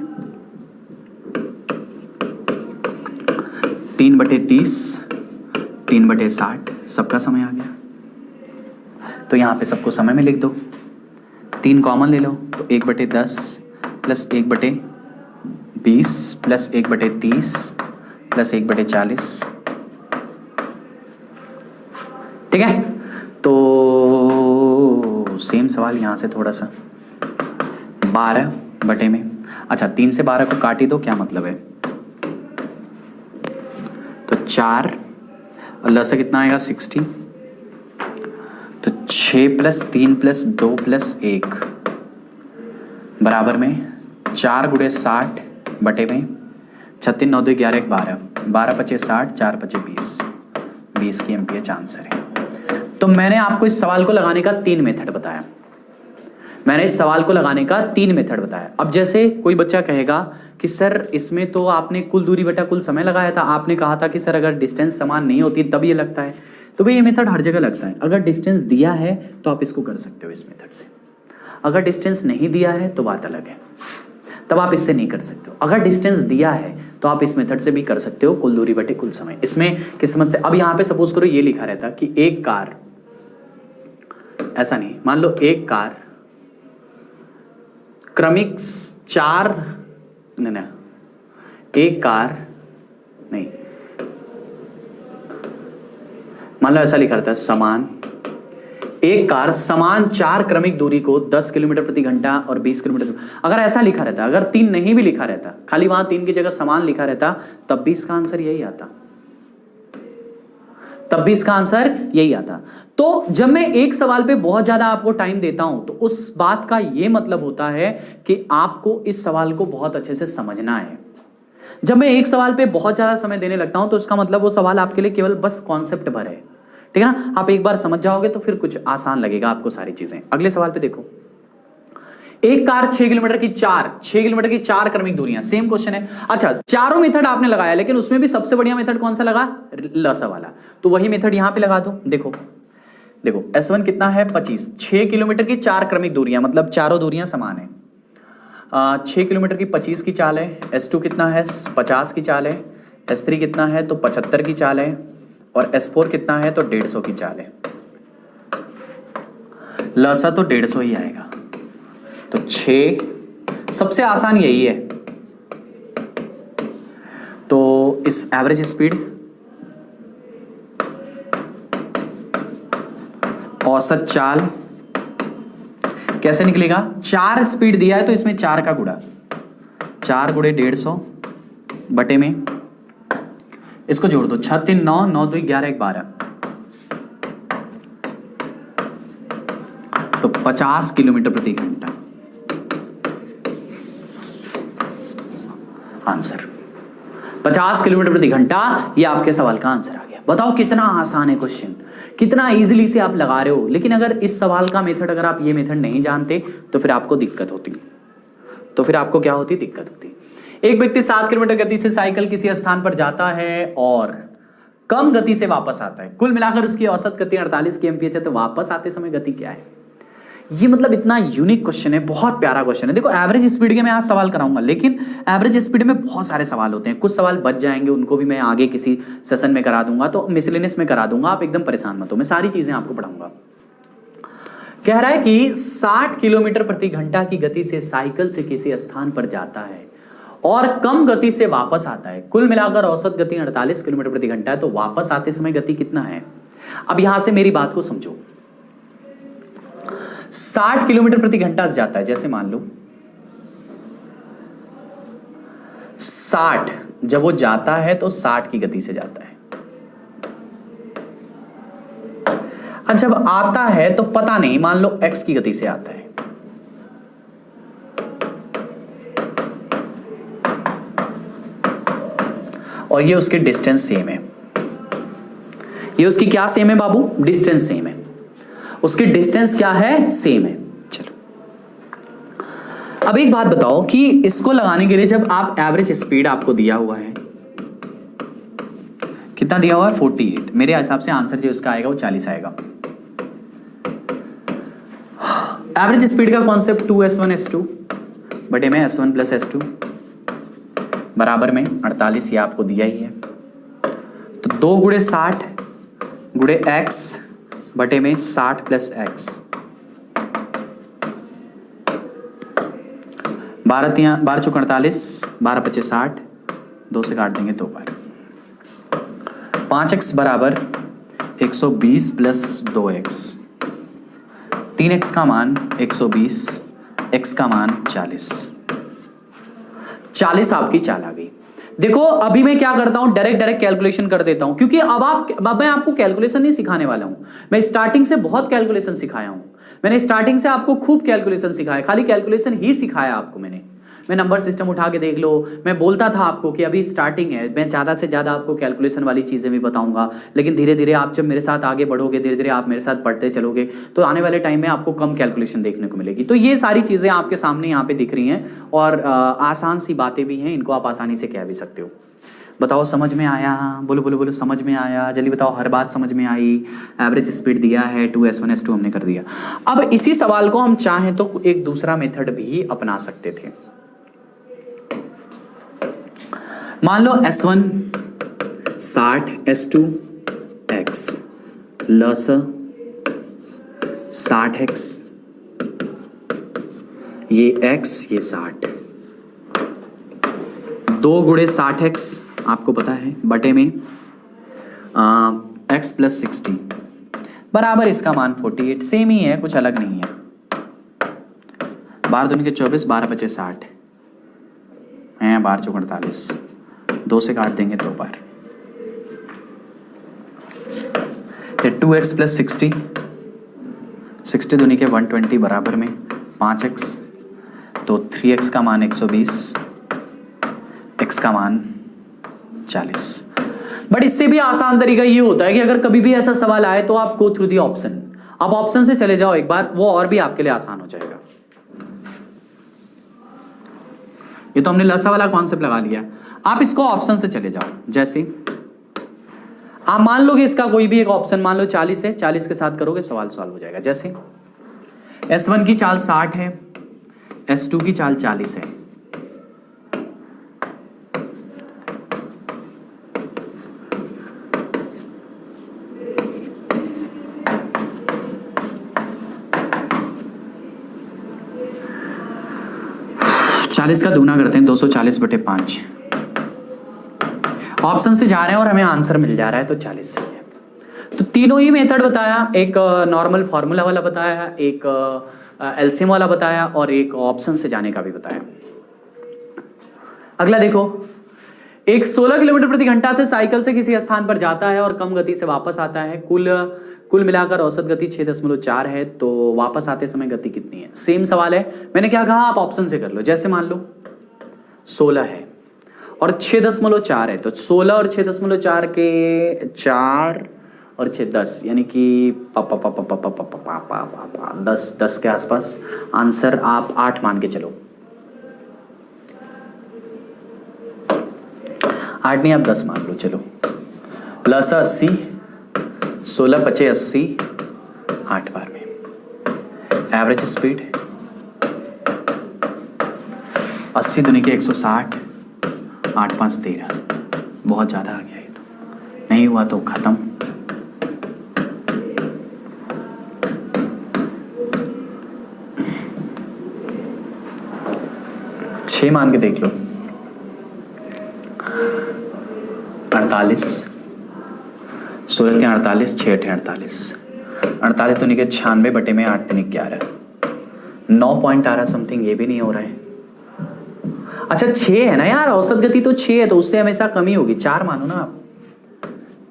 3/30 3/60 सबका समय आ गया। तो यहाँ पे सबको समय में लिख दो, 3 कॉमन ले लो तो 1/10 प्लस 1/20 प्लस 1/30 प्लस 1/40, ठीक है। तो सेम सवाल यहाँ से थोड़ा सा 12 बटे में, अच्छा 3 से 12 को काटी दो, क्या मतलब है, तो 4 और लसा कितना आएगा 60, तो 6 प्लस 3 प्लस 2 प्लस 1 बराबर में 4 गुणे 60 बटे में 36 9 2 11 12 12 5 60 4 5 20 की एमपीएच आंसर है। तो मैंने आपको इस सवाल को लगाने का 3 मेथड बताया, मैंने इस सवाल को लगाने का 3 मेथड बताया। अब जैसे कोई बच्चा कहेगा कि सर इसमें तो आपने कुल दूरी बटा कुल समय लगाया था, आपने कहा था कि सर अगर डिस्टेंस समान नहीं होती तब ये लगता है। तो भाई ये मेथड हर जगह लगता है, अगर डिस्टेंस दिया है तो आप इसको कर सकते हो इस मेथड से, अगर डिस्टेंस नहीं दिया है तो बात अलग है, तब आप इससे नहीं कर सकते हो। अगर डिस्टेंस दिया है तो आप इस मेथड से भी कर सकते हो, कुल दूरी बटे कुल समय। इसमें किस्मत से, अब यहाँ पे सपोज करो ये लिखा रहता कि एक कार, ऐसा नहीं, मान लो एक कार क्रमिक 4 नहीं, एक कार नहीं, मान लो ऐसा लिखा रहता है समान, एक कार समान 4 क्रमिक दूरी को 10 किलोमीटर प्रति घंटा और 20 किलोमीटर, अगर ऐसा लिखा रहता, अगर 3 नहीं भी लिखा रहता, खाली वहां 3 की जगह समान लिखा रहता, तब भी इसका आंसर यही आता। तब भी इसका आंसर यही आता। तो जब मैं एक सवाल पे बहुत ज्यादा आपको टाइम देता हूं तो उस बात का यह मतलब होता है कि आपको इस सवाल को बहुत अच्छे से समझना है। जब मैं एक सवाल पे बहुत ज्यादा समय देने लगता हूं तो उसका मतलब वो सवाल आपके लिए केवल बस कॉन्सेप्ट भर है, ठीक है ना। आप एक बार समझ जाओगे तो फिर कुछ आसान लगेगा आपको सारी चीजें। अगले सवाल पे देखो, एक कार 6 किलोमीटर की 4 क्रमिक दूरियां, सेम क्वेश्चन है। अच्छा, चारों मेथड आपने लगाया लेकिन उसमें भी सबसे बढ़िया मेथड कौन सा लगा, लसा वाला, तो वही मेथड यहां पे लगा दो। देखो देखो S1 कितना है 25, 6 किलोमीटर की 4 क्रमिक दूरियां मतलब चारों दूरियां समान है। 6 किलोमीटर की 25 की चाल है। S2 कितना है 50 की चाल है। S3 कितना है तो 75 की चाल है। और S4 कितना है तो 150 की चाल है। लसा तो 150 ही आएगा, तो 6 सबसे आसान यही है। तो इस एवरेज स्पीड, औसत चाल कैसे निकलेगा, 4 स्पीड दिया है तो इसमें 4 का गुणा, 4 गुणे 150 बटे में इसको जोड़ दो, 6 3 9, 9 2 11 1 12, तो 50 किलोमीटर प्रति घंटा आंसर। 50 किलोमीटर प्रति घंटा, ये आपके सवाल का आंसर आ गया। बताओ कितना आसान है क्वेश्चन, कितना इजीली से आप लगा रहे हो। लेकिन अगर इस सवाल का मेथड, अगर आप ये मेथड नहीं जानते तो फिर आपको दिक्कत होती, तो फिर आपको क्या होती, दिक्कत होती। एक व्यक्ति 7 किलोमीटर गति से साइकिल किसी स्थान पर जाता है और कम गति से वापस आता है। कुल मिलाकर उसकी औसत गति 48 kmph है, तो वापस आते समय गति क्या है। ये मतलब इतना यूनिक क्वेश्चन है, बहुत प्यारा क्वेश्चन है। देखो एवरेज स्पीड के मैं आज सवाल कराऊंगा, लेकिन एवरेज स्पीड में बहुत सारे सवाल होते हैं, कुछ सवाल बच जाएंगे, उनको भी मैं आगे किसी सेशन में करा दूंगा, तो मिसलेनियस में करा दूंगा, आप एकदम परेशान मत हो, मैं सारी चीजें आपको पढ़ाऊंगा। कह रहा है कि 60 किलोमीटर प्रति घंटा की गति से साइकिल से किसी स्थान पर जाता है और कम गति से वापस आता है। कुल मिलाकर औसत गति 48 किलोमीटर प्रति घंटा है, तो वापस आते समय गति कितना है। अब यहां से मेरी बात को समझो, 60 किलोमीटर प्रति घंटा से जाता है, जैसे मान लो 60, जब वो जाता है तो 60 की गति से जाता है। जब आता है तो पता नहीं, मान लो x की गति से आता है। और ये उसके डिस्टेंस सेम है, ये उसकी क्या सेम है बाबू, डिस्टेंस सेम है, उसकी डिस्टेंस क्या है, सेम है। चलो अब एक बात बताओ कि इसको लगाने के लिए जब आप एवरेज स्पीड आपको दिया हुआ है, कितना दिया हुआ है 48, मेरे हिसाब से आंसर जो उसका आएगा वो 40 आएगा। एवरेज स्पीड का कॉन्सेप्ट 2s1 s2 बटे में s1 प्लस s2 बराबर में 48, ये आपको दिया ही है। तो 2 गुणे 60 गुणे x बटे में 60 प्लस x, 12 चौक 48, 12 पचे 60, 2 से काट देंगे 2 बार, 5x बराबर 120 प्लस 2x, 3x का मान 120, x का मान 40 आपकी चाल आ गई। देखो अभी मैं क्या करता हूं, डायरेक्ट कैलकुलेशन कर देता हूं, क्योंकि अब मैं आपको कैलकुलेशन नहीं सिखाने वाला हूं। मैं स्टार्टिंग से बहुत कैलकुलेशन सिखाया हूं, मैंने स्टार्टिंग से आपको खूब कैलकुलेशन सिखाया, खाली कैलकुलेशन ही सिखाया आपको मैंने। मैं नंबर सिस्टम उठा के देख लो, मैं बोलता था आपको कि अभी स्टार्टिंग है, मैं ज़्यादा से ज़्यादा आपको कैलकुलेशन वाली चीज़ें भी बताऊंगा, लेकिन धीरे धीरे आप जब मेरे साथ आगे बढ़ोगे, धीरे धीरे आप मेरे साथ पढ़ते चलोगे, तो आने वाले टाइम में आपको कम कैलकुलेशन देखने को मिलेगी। तो ये सारी चीज़ें आपके सामने यहाँ पे दिख रही हैं और आसान सी बातें भी हैं, इनको आप आसानी से कह भी सकते हो। बताओ समझ में आया, बोलो बोलो बोलो, समझ में आया, जल्दी बताओ, हर बात समझ में आई। एवरेज स्पीड दिया है 2s1 s2 हमने कर दिया। अब इसी सवाल को हम चाहें तो एक दूसरा मेथड भी अपना सकते थे। मान लो S1 60 S2 x लस 60x, ये x ये 60, 2 गुणे 60x आपको पता है बटे में x प्लस 60 बराबर इसका मान 48, सेम ही है, कुछ अलग नहीं है। 12 दूनी के 24, 12 पचे 60 हैं, 12 चौक 48, 2 से काट देंगे 2 बार। 2x प्लस 60, 60 दूनी के 120 बराबर में 5x, तो 3x का मान 120, x का मान 40। बट इससे भी आसान तरीका ये होता है कि अगर कभी भी ऐसा सवाल आए तो आप गो थ्रू दी ऑप्शन, आप ऑप्शन से चले जाओ एक बार, वो और भी आपके लिए आसान हो जाएगा। ये तो हमने लसा वाला कॉन्सेप्ट लगा लिया, आप इसको ऑप्शन से चले जाओ। जैसे आप मान लोगे इसका कोई भी एक ऑप्शन, मान लो 40 है, 40 के साथ करोगे सवाल सॉल्व हो जाएगा। जैसे S1 की चाल 60 है, S2 की चाल 40 है, चालीस का दूना करते हैं 240/5। ऑप्शन से जा रहे हैं और हमें आंसर मिल जा रहा है, तो 40 सही है। तो तीनों ही मेथड बताया, एक नॉर्मल फार्मूला वाला बताया, एक एलसीएम वाला बताया और एक ऑप्शन से जाने का भी बताया। अगला देखो, एक 16 किलोमीटर प्रति घंटा से साइकिल से किसी स्थान पर जाता है और कम गति से वापस आता है, कुल मिलाकर औसत गति 6.4 है, तो वापस आते समय गति कितनी है? सेम सवाल है, मैंने क्या कहा, आप ऑप्शन से कर लो। जैसे मान लो 16 है और 6.4 है, तो 16 और 6.4 के 4 और 6 10, यानी कि 10 के आसपास आंसर, आप 8 मान के चलो, 8 नहीं आप 10 मान लो, चलो। प्लस 80, 16 × 5 = 80, 8 बार में। एवरेज स्पीड 80 दूनी के 160, 8 5 13, बहुत ज़्यादा आ गया ये तो, नहीं हुआ तो ख़त्म। छः मान के देख लो, 48, 16 के 48, 6 8 48, 48 दूनी के 96 बटे में 8 3 11, 9 पॉइंट आ रहा समथिंग, ये भी नहीं हो रहा है। अच्छा 6 है ना यार, औसत गति तो 6 है, तो उससे हमेशा कमी होगी, 4 मानो ना आप,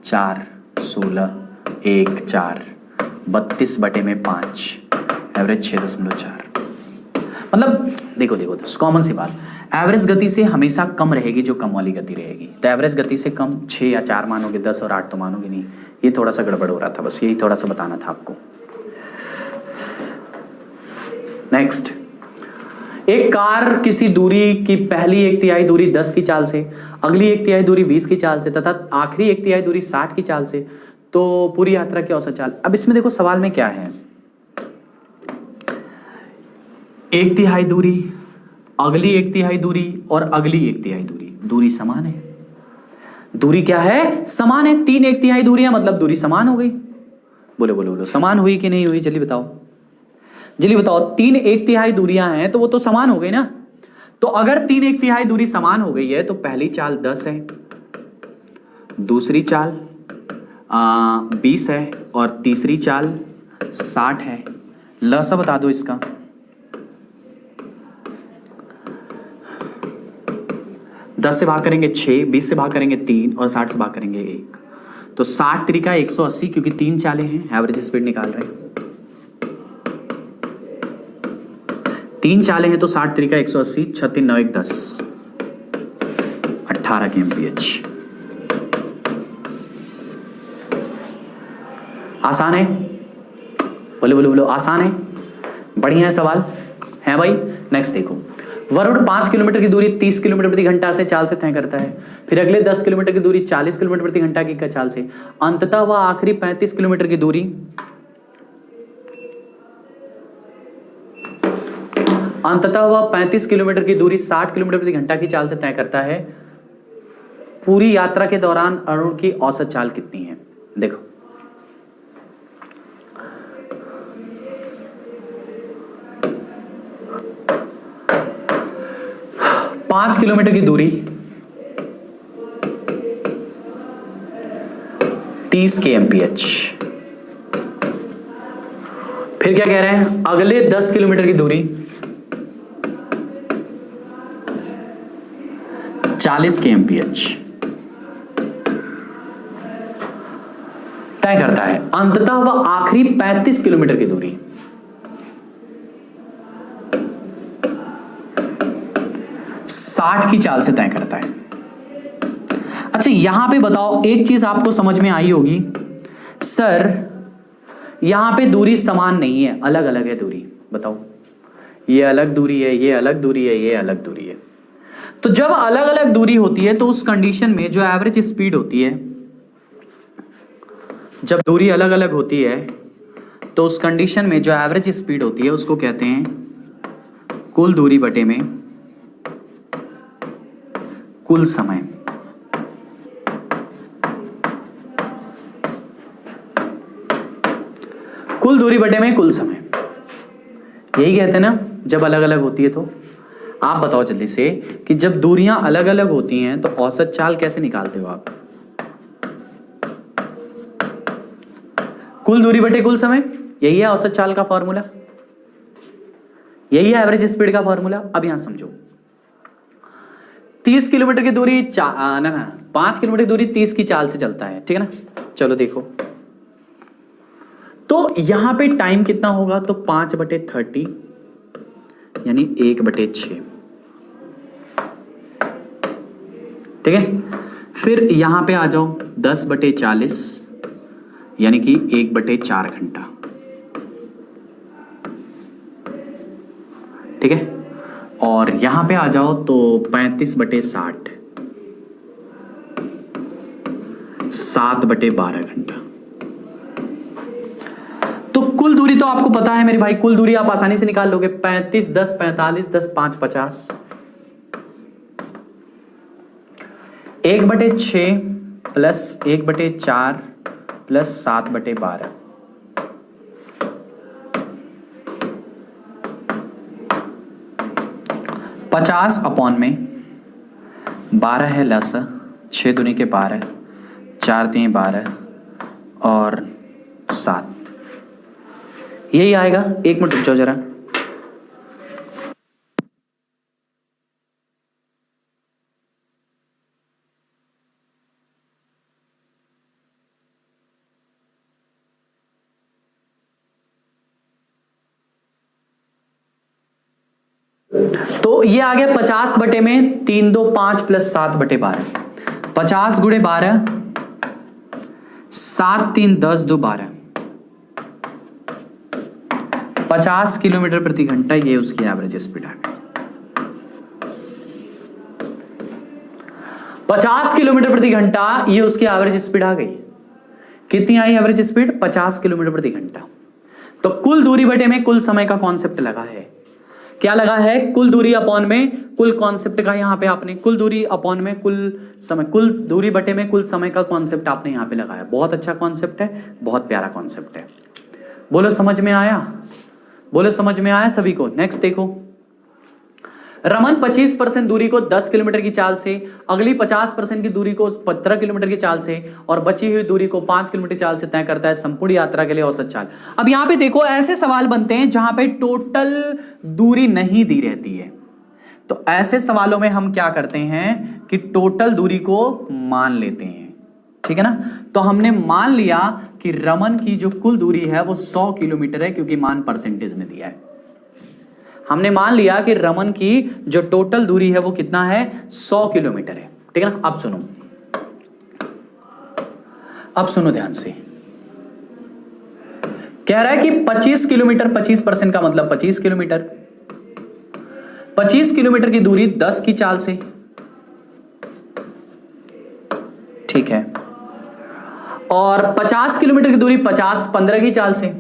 4 16 1 4, 32 बटे में 5, एवरेज 6.4। मतलब देखो कॉमन सी बात, एवरेज गति से हमेशा कम रहेगी जो कम वाली गति रहेगी, तो एवरेज गति से कम 6 या 4 मानोगे, 10 और 8 तो मानोगे नहीं। ये थोड़ा सा गड़बड़ हो रहा था, बस यही थोड़ा सा बताना था आपको। नेक्स्ट, एक कार किसी दूरी की पहली 1/3 दूरी 10 की चाल से, अगली 1/3 दूरी 20 की चाल से तथा आखिरी 1/3 दूरी 60 की चाल से, तो पूरी यात्रा की औसत चाल। अब इसमें देखो सवाल में क्या है, 1/3 दूरी, अगली 1/3 दूरी और अगली 1/3 दूरी समान है। दूरी क्या है? समान है। 3 1/3 दूरियां मतलब दूरी समान हो गई। बोलो समान हुई कि नहीं हुई? जल्दी बताओ 3 1/3 दूरियां हैं तो वो तो समान हो गई ना। तो अगर 3 1/3 दूरी समान हो गई है तो पहली चाल 10 है, दूसरी चाल 20 है और तीसरी चाल 60 है। लसा बता दो इसका। 10 से भाग करेंगे 6, 20 से भाग करेंगे 3 और 60 से भाग करेंगे 1, तो 60 तरीका 180, क्योंकि 3 चालें हैं, एवरेज स्पीड निकाल रहे हैं। 3 चालें हैं तो 60 तरीका 180, 36 9 1 10, 18 kmph। आसान है? बोलो आसान है, बढ़िया है सवाल है भाई। नेक्स्ट देखो, वरुण 5 किलोमीटर की दूरी 30 किलोमीटर प्रति घंटा से चाल से तय करता है, फिर अगले 10 किलोमीटर की दूरी 40 किलोमीटर प्रति घंटा की चाल से, अंततः वह आखिरी 35 किलोमीटर की दूरी अंततः वह 35 किलोमीटर की दूरी 60 किलोमीटर प्रति घंटा की चाल से तय करता है। पूरी यात्रा के दौरान अरुण की औसत चाल कितनी है? देखो 5 किलोमीटर की दूरी 30 kmph। फिर क्या कह रहे हैं? अगले 10 किलोमीटर की दूरी 40 kmph। तय करता है। अंततः वह आखिरी 35 किलोमीटर की दूरी 60 की चाल से तय करता है। अच्छा यहां पे बताओ, एक चीज आपको समझ में आई होगी, सर यहां पे दूरी समान नहीं है, अलग अलग है दूरी। बताओ, ये अलग दूरी है, ये अलग दूरी है, ये अलग दूरी है। तो जब अलग अलग दूरी होती है तो उस कंडीशन में जो एवरेज स्पीड होती है, जब दूरी अलग अलग होती है तो उस कंडीशन में जो एवरेज स्पीड होती है उसको कहते हैं कुल दूरी बटे में कुल समय। कुल दूरी बटे में कुल समय, यही कहते हैं ना जब अलग अलग होती है। तो आप बताओ जल्दी से कि जब दूरियां अलग अलग होती हैं तो औसत चाल कैसे निकालते हो आप? कुल दूरी बटे कुल समय, यही है औसत चाल का फॉर्मूला, यही है एवरेज स्पीड का फॉर्मूला। अब यहां समझो, 30 किलोमीटर की दूरी 5 किलोमीटर की दूरी 30 की चाल से चलता है, ठीक है ना। चलो देखो, तो यहां पे टाइम कितना होगा, तो 5/30 यानी 1/6, ठीक है। फिर यहां पे आ जाओ 10/40 यानी कि 1/4 घंटा, ठीक है। और यहां पे आ जाओ तो 35/60 7/12 घंटा। तो कुल दूरी तो आपको पता है मेरे भाई, कुल दूरी आप आसानी से निकाल लोगे। 35 10 45 10 5 50, 1/6 प्लस 1/4 प्लस 7/12, 50 अपॉन में 12 है लसा, 6 दूनी के 12, 4 3 12 और 7, यही आएगा। 1 मिनट रुक जाओ जरा। तो ये आ गया 50 बटे में 3 2 5 प्लस 7/12, 50 गुणे 12, 7 3 10 2 12, 50 किलोमीटर प्रति घंटा, ये उसकी एवरेज स्पीड है। 50 किलोमीटर प्रति घंटा ये उसकी एवरेज स्पीड आ गई। कितनी आई एवरेज स्पीड? 50 किलोमीटर प्रति घंटा। तो कुल दूरी बटे में कुल समय का कॉन्सेप्ट लगा है। क्या लगा है? कुल दूरी अपॉन में कुल कॉन्सेप्ट का यहां पे आपने कुल दूरी अपॉन में कुल समय, कुल दूरी बटे में कुल समय का कॉन्सेप्ट आपने यहां पे लगाया। बहुत अच्छा कॉन्सेप्ट है, बहुत प्यारा कॉन्सेप्ट है। बोलो समझ में आया? बोलो समझ में आया सभी को? नेक्स्ट देखो, रमन 25% दूरी को 10 किलोमीटर की चाल से, अगली 50% की दूरी को 15 किलोमीटर की चाल से और बची हुई दूरी को 5 किलोमीटर चाल से तय करता है संपूर्ण यात्रा के लिए औसत चाल। अब यहां पे देखो, ऐसे सवाल बनते हैं जहां पे टोटल दूरी नहीं दी रहती है। तो ऐसे सवालों में हम क्या करते हैं कि टोटल दूरी को मान लेते हैं, ठीक है ना। तो हमने मान लिया कि रमन की जो कुल दूरी है वो 100 किलोमीटर है, क्योंकि मान परसेंटेज में दिया है। हमने मान लिया कि रमन की जो टोटल दूरी है वो कितना है? 100 किलोमीटर है, ठीक है ना। अब सुनो, अब सुनो ध्यान से। कह रहा है कि 25 किलोमीटर, 25% का मतलब 25 किलोमीटर, 25 किलोमीटर की दूरी 10 की चाल से, ठीक है। और 50 किलोमीटर की दूरी 15 की चाल से,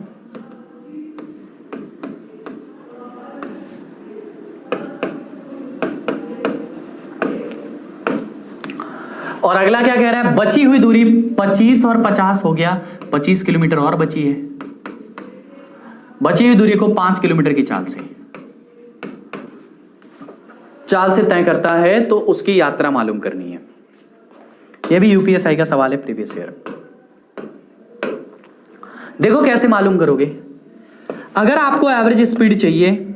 और अगला क्या कह रहा है? बची हुई दूरी 25 और 50 हो गया, 25 किलोमीटर और बची है। बची हुई दूरी को 5 किलोमीटर की चाल से तय करता है, तो उसकी यात्रा मालूम करनी है। यह भी यूपीएसआई का सवाल है, प्रीवियस ईयर। देखो कैसे मालूम करोगे। अगर आपको एवरेज स्पीड चाहिए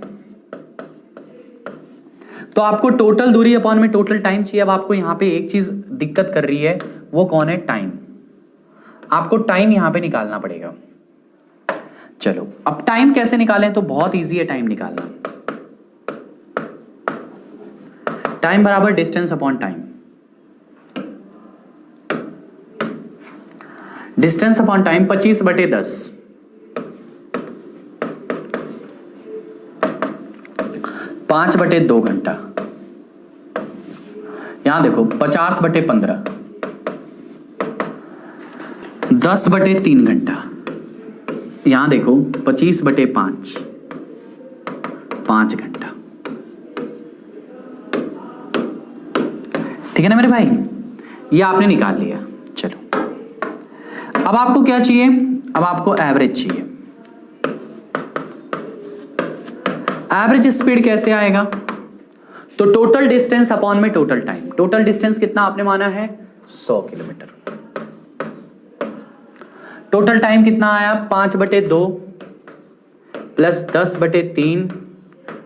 तो आपको टोटल दूरी अपॉन में टोटल टाइम चाहिए। अब आपको यहां पे एक चीज दिक्कत कर रही है, वो कौन है? टाइम। आपको टाइम यहां पे निकालना पड़ेगा। चलो अब टाइम कैसे निकालें, तो बहुत इजी है टाइम निकालना। टाइम बराबर distance upon time. Distance upon time 25/10, 5/2 घंटा। यहां देखो 50/15, 10/3 घंटा। यहां देखो 25/5, 5 घंटा। ठीक है ना मेरे भाई, ये आपने निकाल लिया। चलो अब आपको क्या चाहिए, अब आपको एवरेज चाहिए। एवरेज स्पीड कैसे आएगा, तो टोटल डिस्टेंस अपॉन में टोटल टाइम। टोटल डिस्टेंस कितना आपने माना है, 100 किलोमीटर। टोटल टाइम कितना आया, 5/2 प्लस 10/3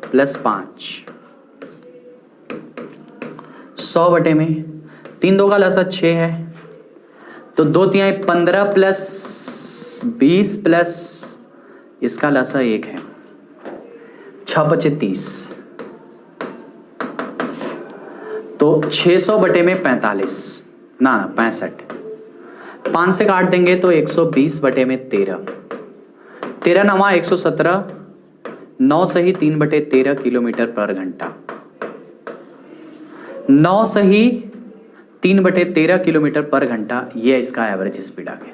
प्लस 5, 100 बटे में 3 2 का लसा 6 है, तो 2 3 15 प्लस 20 प्लस इसका लसा 1 है, 6 × 30, तो 600 बटे में 45, ना 65, 5 से काट देंगे तो 120 बटे में 13, 13 9 117, 9 सही 3/13 किलोमीटर पर घंटा, 9 सही 3/13 किलोमीटर पर घंटा। ये इसका एवरेज स्पीड आ गया।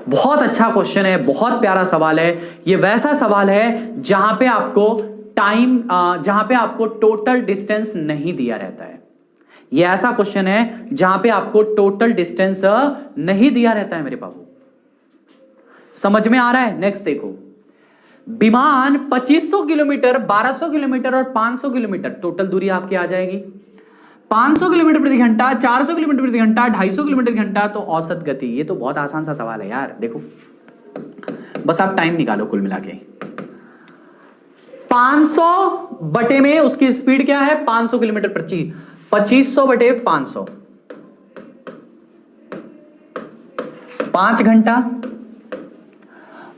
बहुत अच्छा क्वेश्चन है, बहुत प्यारा सवाल है। ये वैसा सवाल है जहां पे आपको टाइम, जहां पे आपको टोटल डिस्टेंस नहीं दिया रहता है। ये ऐसा क्वेश्चन है जहां पे आपको टोटल डिस्टेंस नहीं दिया रहता है मेरे बाबू। समझ में आ रहा है। नेक्स्ट देखो, विमान 2500 किलोमीटर, 1200 किलोमीटर और 500 किलोमीटर टोटल दूरी आपकी आ जाएगी। 500 किलोमीटर प्रति घंटा, 400 किलोमीटर प्रति घंटा, 250 किलोमीटर घंटा, तो औसत गति। ये तो बहुत आसान सा सवाल है यार। देखो बस आप टाइम निकालो कुल मिला के। 500 बटे में उसकी स्पीड क्या है, 500 किलोमीटर प्रति, 2500 बटे 500, 5 घंटा,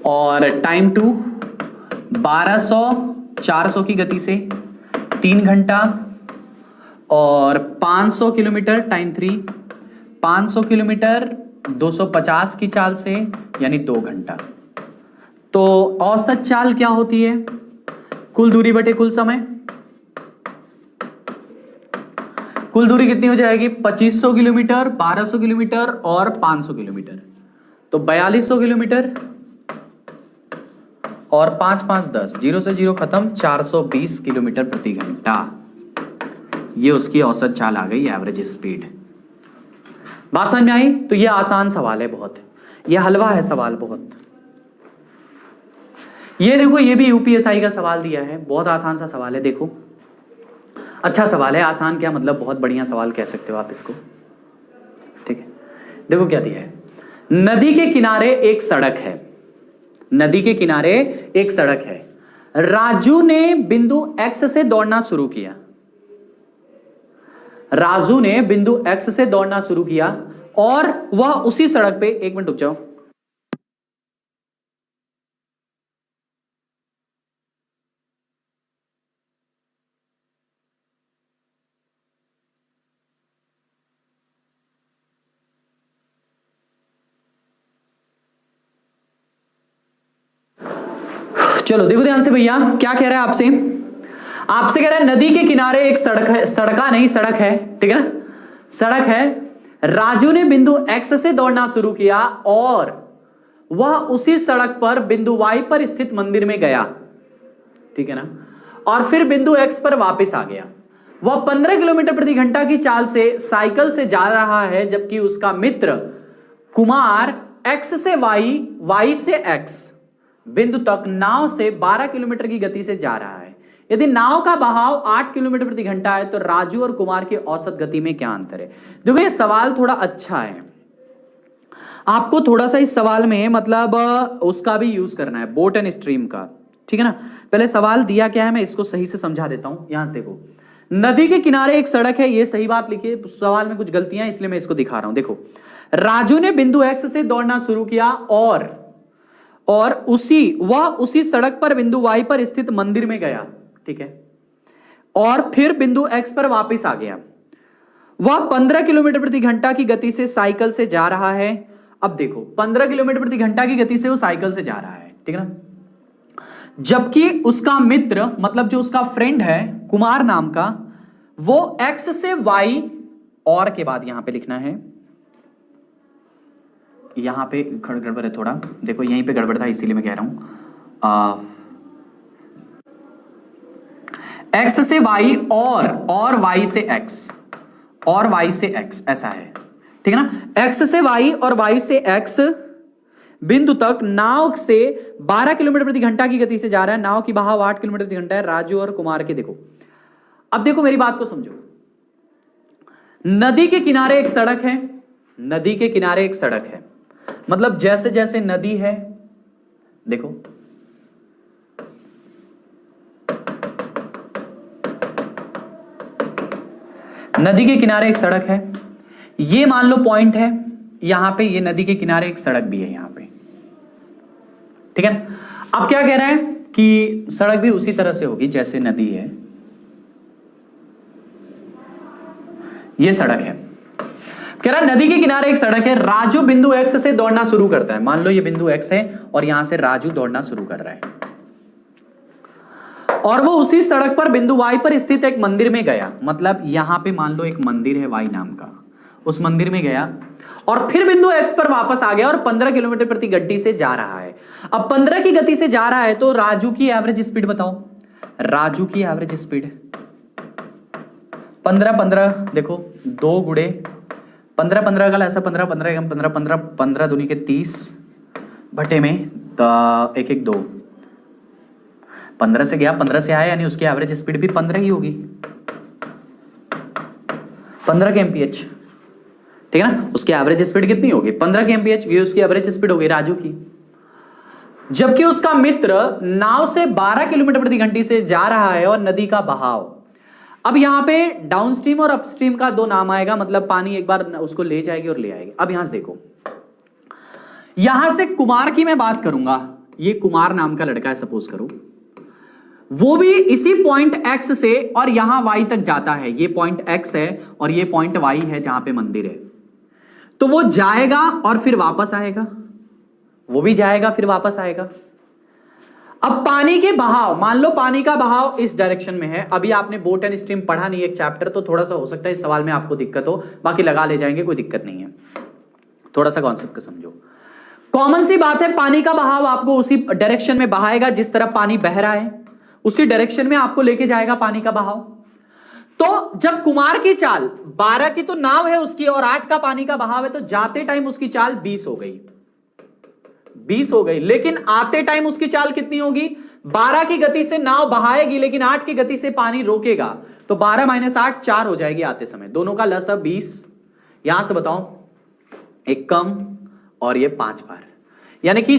और टाइम 2 1200 400 की गति से 3 घंटा, और 500 किलोमीटर टाइम 3 500 किलोमीटर 250 की चाल से यानी 2 घंटा। तो औसत चाल क्या होती है, कुल दूरी बटे कुल समय। कुल दूरी कितनी हो जाएगी, 2500 किलोमीटर, 1200 किलोमीटर और 500 किलोमीटर, तो 4200 किलोमीटर, और 5 5 10, 0 से 0 खत्म, 420 किलोमीटर प्रति घंटा। ये उसकी औसत चाल आ गई, एवरेज स्पीड। बात समझ में आई। तो ये आसान सवाल है बहुत, ये हलवा है सवाल बहुत। ये देखो, ये भी यूपीएसआई का सवाल दिया है, बहुत आसान सा सवाल है। देखो अच्छा सवाल है, आसान क्या मतलब बहुत बढ़िया सवाल कह सकते हो आप इसको। ठीक है, देखो क्या दिया है, नदी के किनारे एक सड़क है। नदी के किनारे एक सड़क है। राजू ने बिंदु एक्स से दौड़ना शुरू किया। राजू ने बिंदु एक्स से दौड़ना शुरू किया और वह उसी सड़क पे, एक मिनट रुक जाओ, चलो देखो ध्यान से भैया, क्या कह रहा है आपसे। आपसे कह रहा है नदी के किनारे एक सड़क है, सड़का नहीं सड़क है, ठीक है ना, सड़क है। राजू ने बिंदु एक्स से दौड़ना शुरू किया और वह उसी सड़क पर बिंदु वाई पर स्थित मंदिर में गया, ठीक है ना, और फिर बिंदु एक्स पर वापस आ गया। वह 15 किलोमीटर प्रति घंटा की चाल से साइकिल से जा रहा है, जबकि उसका मित्र कुमार एक्स से वाई, वाई से एक्स बिंदु तक नाव से 12 किलोमीटर की गति से जा रहा है। यदि नाव का बहाव 8 किलोमीटर प्रति घंटा है तो राजू और कुमार की औसत गति में क्या अंतर है। देखो ये सवाल थोड़ा अच्छा है, आपको थोड़ा सा इस सवाल में मतलब उसका भी यूज करना है, बोट एंड स्ट्रीम का, ठीक है ना। पहले सवाल दिया क्या है मैं इसको सही से समझा देता हूं। यहां से देखो, नदी के किनारे एक सड़क है, ये सही बात लिखी है, सवाल में कुछ गलतियां हैं इसलिए मैं इसको दिखा रहा हूं। देखो, राजू ने बिंदु एक्स से दौड़ना शुरू किया और उसी सड़क पर बिंदु वाई पर स्थित मंदिर में गया, ठीक है, और फिर बिंदु एक्स पर वापस आ गया। वह 15 किलोमीटर प्रति घंटा की गति से साइकिल से जा रहा है। अब देखो, 15 किलोमीटर प्रति घंटा की गति से वो साइकिल से जा रहा है, ठीक है ना, जबकि उसका मित्र, मतलब जो उसका फ्रेंड है कुमार नाम का, वो एक्स से वाई, और के बाद यहां पे लिखना है, यहां पे गड़बड़ है थोड़ा, देखो यहीं पे गड़बड़ था इसीलिए मैं कह रहा हूं, एक्स से वाई और वाई से एक्स, और वाई से एक्स, ऐसा है, ठीक है ना। एक्स से वाई और वाई से एक्स बिंदु तक नाव से 12 किलोमीटर प्रति घंटा की गति से जा रहा है। नाव की बहाव 8 किलोमीटर प्रति घंटा है। राजू और कुमार के, देखो अब देखो मेरी बात को समझो, नदी के किनारे एक सड़क है, नदी के किनारे एक सड़क है, मतलब जैसे जैसे नदी है, देखो नदी के किनारे एक सड़क है, ये मान लो पॉइंट है, यहां पे ये नदी के किनारे एक सड़क भी है यहां पे, ठीक है ना। अब क्या कह रहे हैं कि सड़क भी उसी तरह से होगी जैसे नदी है, ये सड़क है, कह रहा है नदी के किनारे एक सड़क है। राजू बिंदु एक्स से दौड़ना शुरू करता है, मान लो ये बिंदु एक्स है और यहां से राजू दौड़ना शुरू कर रहा है, और वो उसी सड़क पर बिंदु वाई पर स्थित एक मंदिर में गया, मतलब यहां पे मान लो एक मंदिर है वाई नाम का, उस मंदिर में गया और फिर बिंदु एक्स पर वापस आ गया और 15 किलोमीटर प्रति घंटे से जा रहा है। अब 15 की गति से जा रहा है तो राजू की एवरेज स्पीड बताओ, राजू की एवरेज स्पीड 15 देखो 2 गुणे 15 का ऐसा 15 दूनी के 30 भट्टे में 1 1 2 15 से गया 15 से आया, यानी उसकी एवरेज स्पीड भी 15 ही होगी, 15 के एमपीएच, ठीक है ना। उसकी एवरेज स्पीड कितनी होगी 15 के एमपीएच, ये उसकी एवरेज स्पीड होगी राजू की। जबकि उसका मित्र नाव से 12 किलोमीटर प्रति घंटे से जा रहा है और नदी का बहाव, अब यहां पे डाउनस्ट्रीम और अपस्ट्रीम का 2 नाम आएगा, मतलब पानी एक बार उसको ले जाएगी और ले आएगी। अब यहां से देखो, यहां से कुमार की मैं बात करूंगा, ये कुमार नाम का लड़का है सपोज करो, वो भी इसी पॉइंट एक्स से और यहां वाई तक जाता है, ये पॉइंट एक्स है और ये पॉइंट वाई है जहां पे मंदिर है, तो वो जाएगा और फिर वापस आएगा, वो भी जाएगा फिर वापस आएगा। अब पानी के बहाव, मान लो पानी का बहाव इस डायरेक्शन में है, अभी आपने बोट एंड स्ट्रीम पढ़ा नहीं एक चैप्टर, तो थोड़ा सा हो सकता है इस सवाल में आपको दिक्कत हो, बाकी लगा ले जाएंगे, कोई दिक्कत नहीं है, थोड़ा सा कॉन्सेप्ट को समझो। कॉमन सी बात है, पानी का बहाव आपको उसी डायरेक्शन में बहाएगा जिस तरफ पानी बह रहा है, उसी डायरेक्शन में आपको लेके जाएगा पानी का बहाव। तो जब कुमार की चाल 12 की तो नाव है उसकी और 8 का पानी का बहाव है, तो जाते टाइम उसकी चाल 20 हो गई, 20 हो गई, लेकिन आते टाइम उसकी चाल कितनी होगी, 12 की गति से नाव बहाएगी लेकिन 8 की गति से पानी रोकेगा, तो 12 - 8 4 हो जाएगी आते समय, दोनों का लसा 20, यहां से बताओ एक कम और ये 5 बार, यानी कि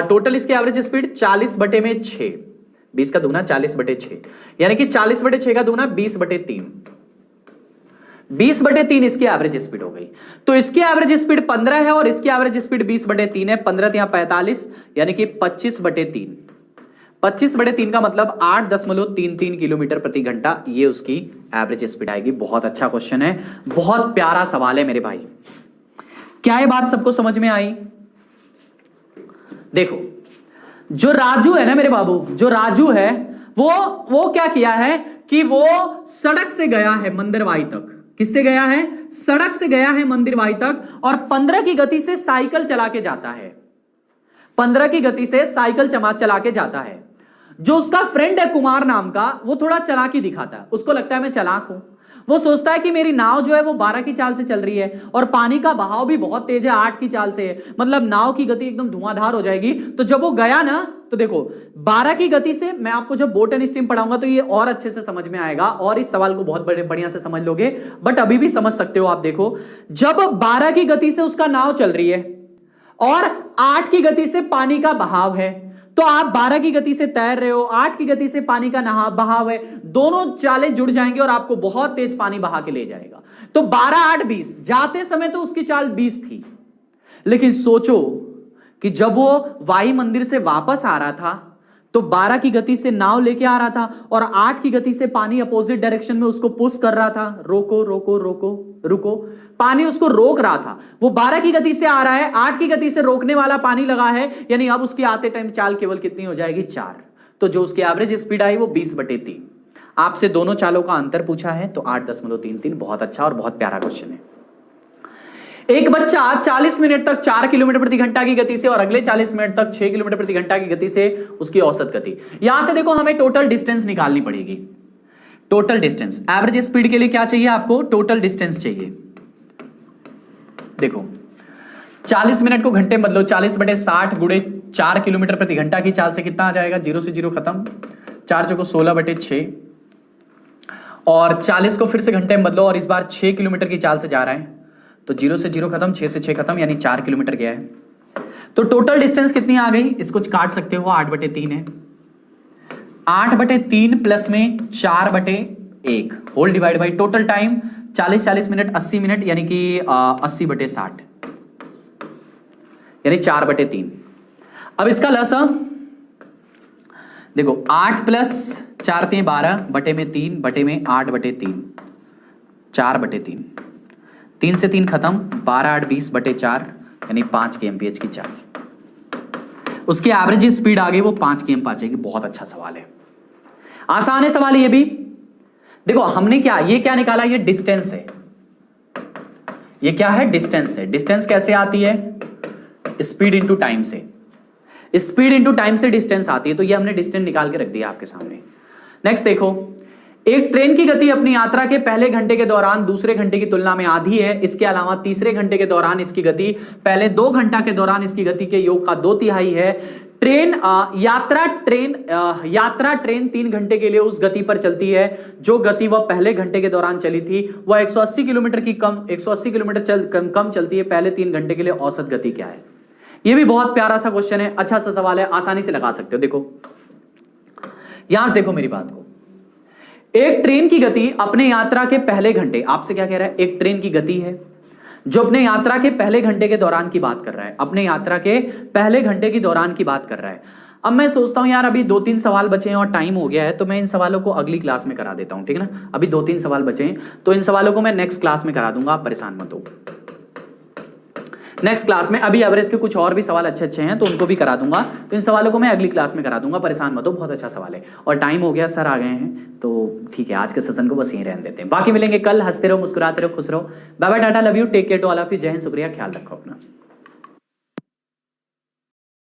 टोटल इसकी एवरेज स्पीड 40/6, 20 का दूना 40/6, यानी कि 40/6 का दूना 20/3, 20/3 इसकी एवरेज स्पीड हो गई। तो इसकी एवरेज स्पीड 15 है और इसकी एवरेज स्पीड 20/3 है, 15 यहां 45, यानी कि 25/3, 25/3 का मतलब 8.33 किलोमीटर प्रति घंटा, ये उसकी एवरेज स्पीड आएगी। बहुत अच्छा क्वेश्चन है, बहुत प्यारा सवाल है मेरे भाई। क्या ये बात सबको समझ में आई? देखो, जो राजू है ना मेरे बाबू, जो राजू है वो क्या किया है कि वो सड़क से गया है मंदिर वाई तक। किससे गया है? सड़क से गया है मंदिर वाई तक, और 15 की गति से साइकिल चला के जाता है, 15 की गति से साइकिल चला के जाता है। जो उसका फ्रेंड है कुमार नाम का, वो थोड़ा चालाकी दिखाता है, उसको लगता है मैं चालाक हूं, वो सोचता है कि मेरी नाव जो है वो 12 की चाल से चल रही है और पानी का बहाव भी बहुत तेज है, 8 की चाल से है, मतलब नाव की गति एकदम धुआंधार हो जाएगी। तो जब वो गया ना, तो देखो 12 की गति से, मैं आपको जब बोट एंड स्ट्रीम पढ़ाऊंगा तो ये और अच्छे से समझ में आएगा और इस सवाल को बहुत बढ़िया से समझ लोगे, बट अभी भी समझ सकते हो आप। देखो, जब 12 की गति से उसका नाव चल रही है और 8 की गति से पानी का बहाव है, तो आप 12 की गति से तैर रहे हो, 8 की गति से पानी का बहाव है, दोनों चालें जुड़ जाएंगे और आपको बहुत तेज पानी बहा के ले जाएगा। तो 12 8 20, जाते समय तो उसकी चाल 20 थी, लेकिन सोचो कि जब वो वाही मंदिर से वापस आ रहा था तो 12 की गति से नाव लेके आ रहा था और 8 की गति से पानी अपोजिट डायरेक्शन में उसको पुश कर रहा था, रोको रोको रोको रुको, पानी उसको रोक रहा था। वो 12 की गति से आ रहा है, 8 की गति से रोकने वाला पानी लगा है, यानी अब उसकी आते टाइम चाल केवल कितनी हो जाएगी, 4। तो जो उसकी एवरेज स्पीड आई वो 20/3। आपसे दोनों चालों का अंतर पूछा है तो 8.33। बहुत अच्छा और बहुत प्यारा क्वेश्चन है। एक बच्चा 40 मिनट तक 4 किलोमीटर प्रति घंटा की गति से और अगले 40 मिनट तक 6 किलोमीटर प्रति घंटा की गति से उसकी औसत गति। यहां से देखो हमें टोटल डिस्टेंस निकालनी पड़ेगी। टोटल डिस्टेंस, एवरेज स्पीड के लिए क्या चाहिए आपको, टोटल डिस्टेंस चाहिए। देखो 40 मिनट को घंटे बदलो, 40/60 गुणे 4 किलोमीटर प्रति घंटा की चाल से कितना आ जाएगा, 0 से 0 खत्म, 4 चौको 16/6 और 40 को फिर से घंटे में बदलो और इस बार 6 किलोमीटर की चाल से जा रहा है तो 0 से 0 खत्म, 6 से 6 खत्म, यानी 4 किलोमीटर गया है। तो टोटल डिस्टेंस कितनी आ गई, इसको काट सकते हो, 8/3 है। 8/3 प्लस में 4/1 whole divide by total time 40 minute 80 minute, यानी कि 80/60 यानी 4/3। अब इसका लसा देखो, 8 + 4 × 12 बटे में 3 बटे में 8/3, 4/3, 3 से 3 खत्म, 12 8 20/4 यानी 5 kmph की चाल। उसकी एवरेज स्पीड आ गई वो 5 km आ जाएगी। बहुत अच्छा सवाल है, आसान है सवाल ये भी। देखो हमने क्या, ये क्या निकाला, ये डिस्टेंस है। ये क्या है, डिस्टेंस है। डिस्टेंस कैसे आती है, स्पीड इंटू टाइम से। स्पीड इंटू टाइम से डिस्टेंस आती है, तो ये हमने डिस्टेंस निकाल के रख दिया आपके सामने। नेक्स्ट देखो, एक ट्रेन की गति अपनी यात्रा के पहले घंटे के दौरान दूसरे घंटे की तुलना में आधी है। इसके अलावा तीसरे घंटे के दौरान इसकी गति पहले 2 घंटा के दौरान इसकी गति के योग का 2/3 है। यात्रा ट्रेन 3 घंटे के लिए उस गति पर चलती है जो गति वह पहले घंटे के दौरान चली थी। वह 180 किलोमीटर कम चलती है। पहले 3 घंटे के लिए औसत गति क्या है। यह भी बहुत प्यारा सा क्वेश्चन है, अच्छा सा सवाल है, आसानी से लगा सकते हो। देखो यहां से देखो मेरी बात को, एक ट्रेन की गति अपने यात्रा के पहले घंटे, आपसे क्या कह रहा है, एक ट्रेन की गति है जो अपने यात्रा के पहले घंटे के दौरान की बात कर रहा है, अपने यात्रा के पहले घंटे की दौरान की बात कर रहा है। अब मैं सोचता हूं यार अभी 2-3 सवाल बचे हैं और टाइम हो गया है, तो मैं इन सवालों को अगली क्लास में करा देता हूं, ठीक है ना। अभी 2-3 सवाल बचे हैं तो इन सवालों को मैं नेक्स्ट क्लास में करा दूंगा, आप परेशान मत हो। नेक्स्ट क्लास में अभी एवरेज के कुछ और भी सवाल अच्छे हैं तो उनको भी करा दूंगा, तो इन सवालों को मैं अगली क्लास में करा दूंगा, परेशान मत हो। बहुत अच्छा सवाल है और टाइम हो गया, सर आ गए हैं, तो ठीक है आज के सेशन को बस यहीं रहने देते हैं। बाकी मिलेंगे कल, हंसते रहो, मुस्कुराते रहो, खुश रहो। बाय बाय, टाटा, love you, take care to all of you. जय हिंद, शुक्रिया, ख्याल रखो अपना।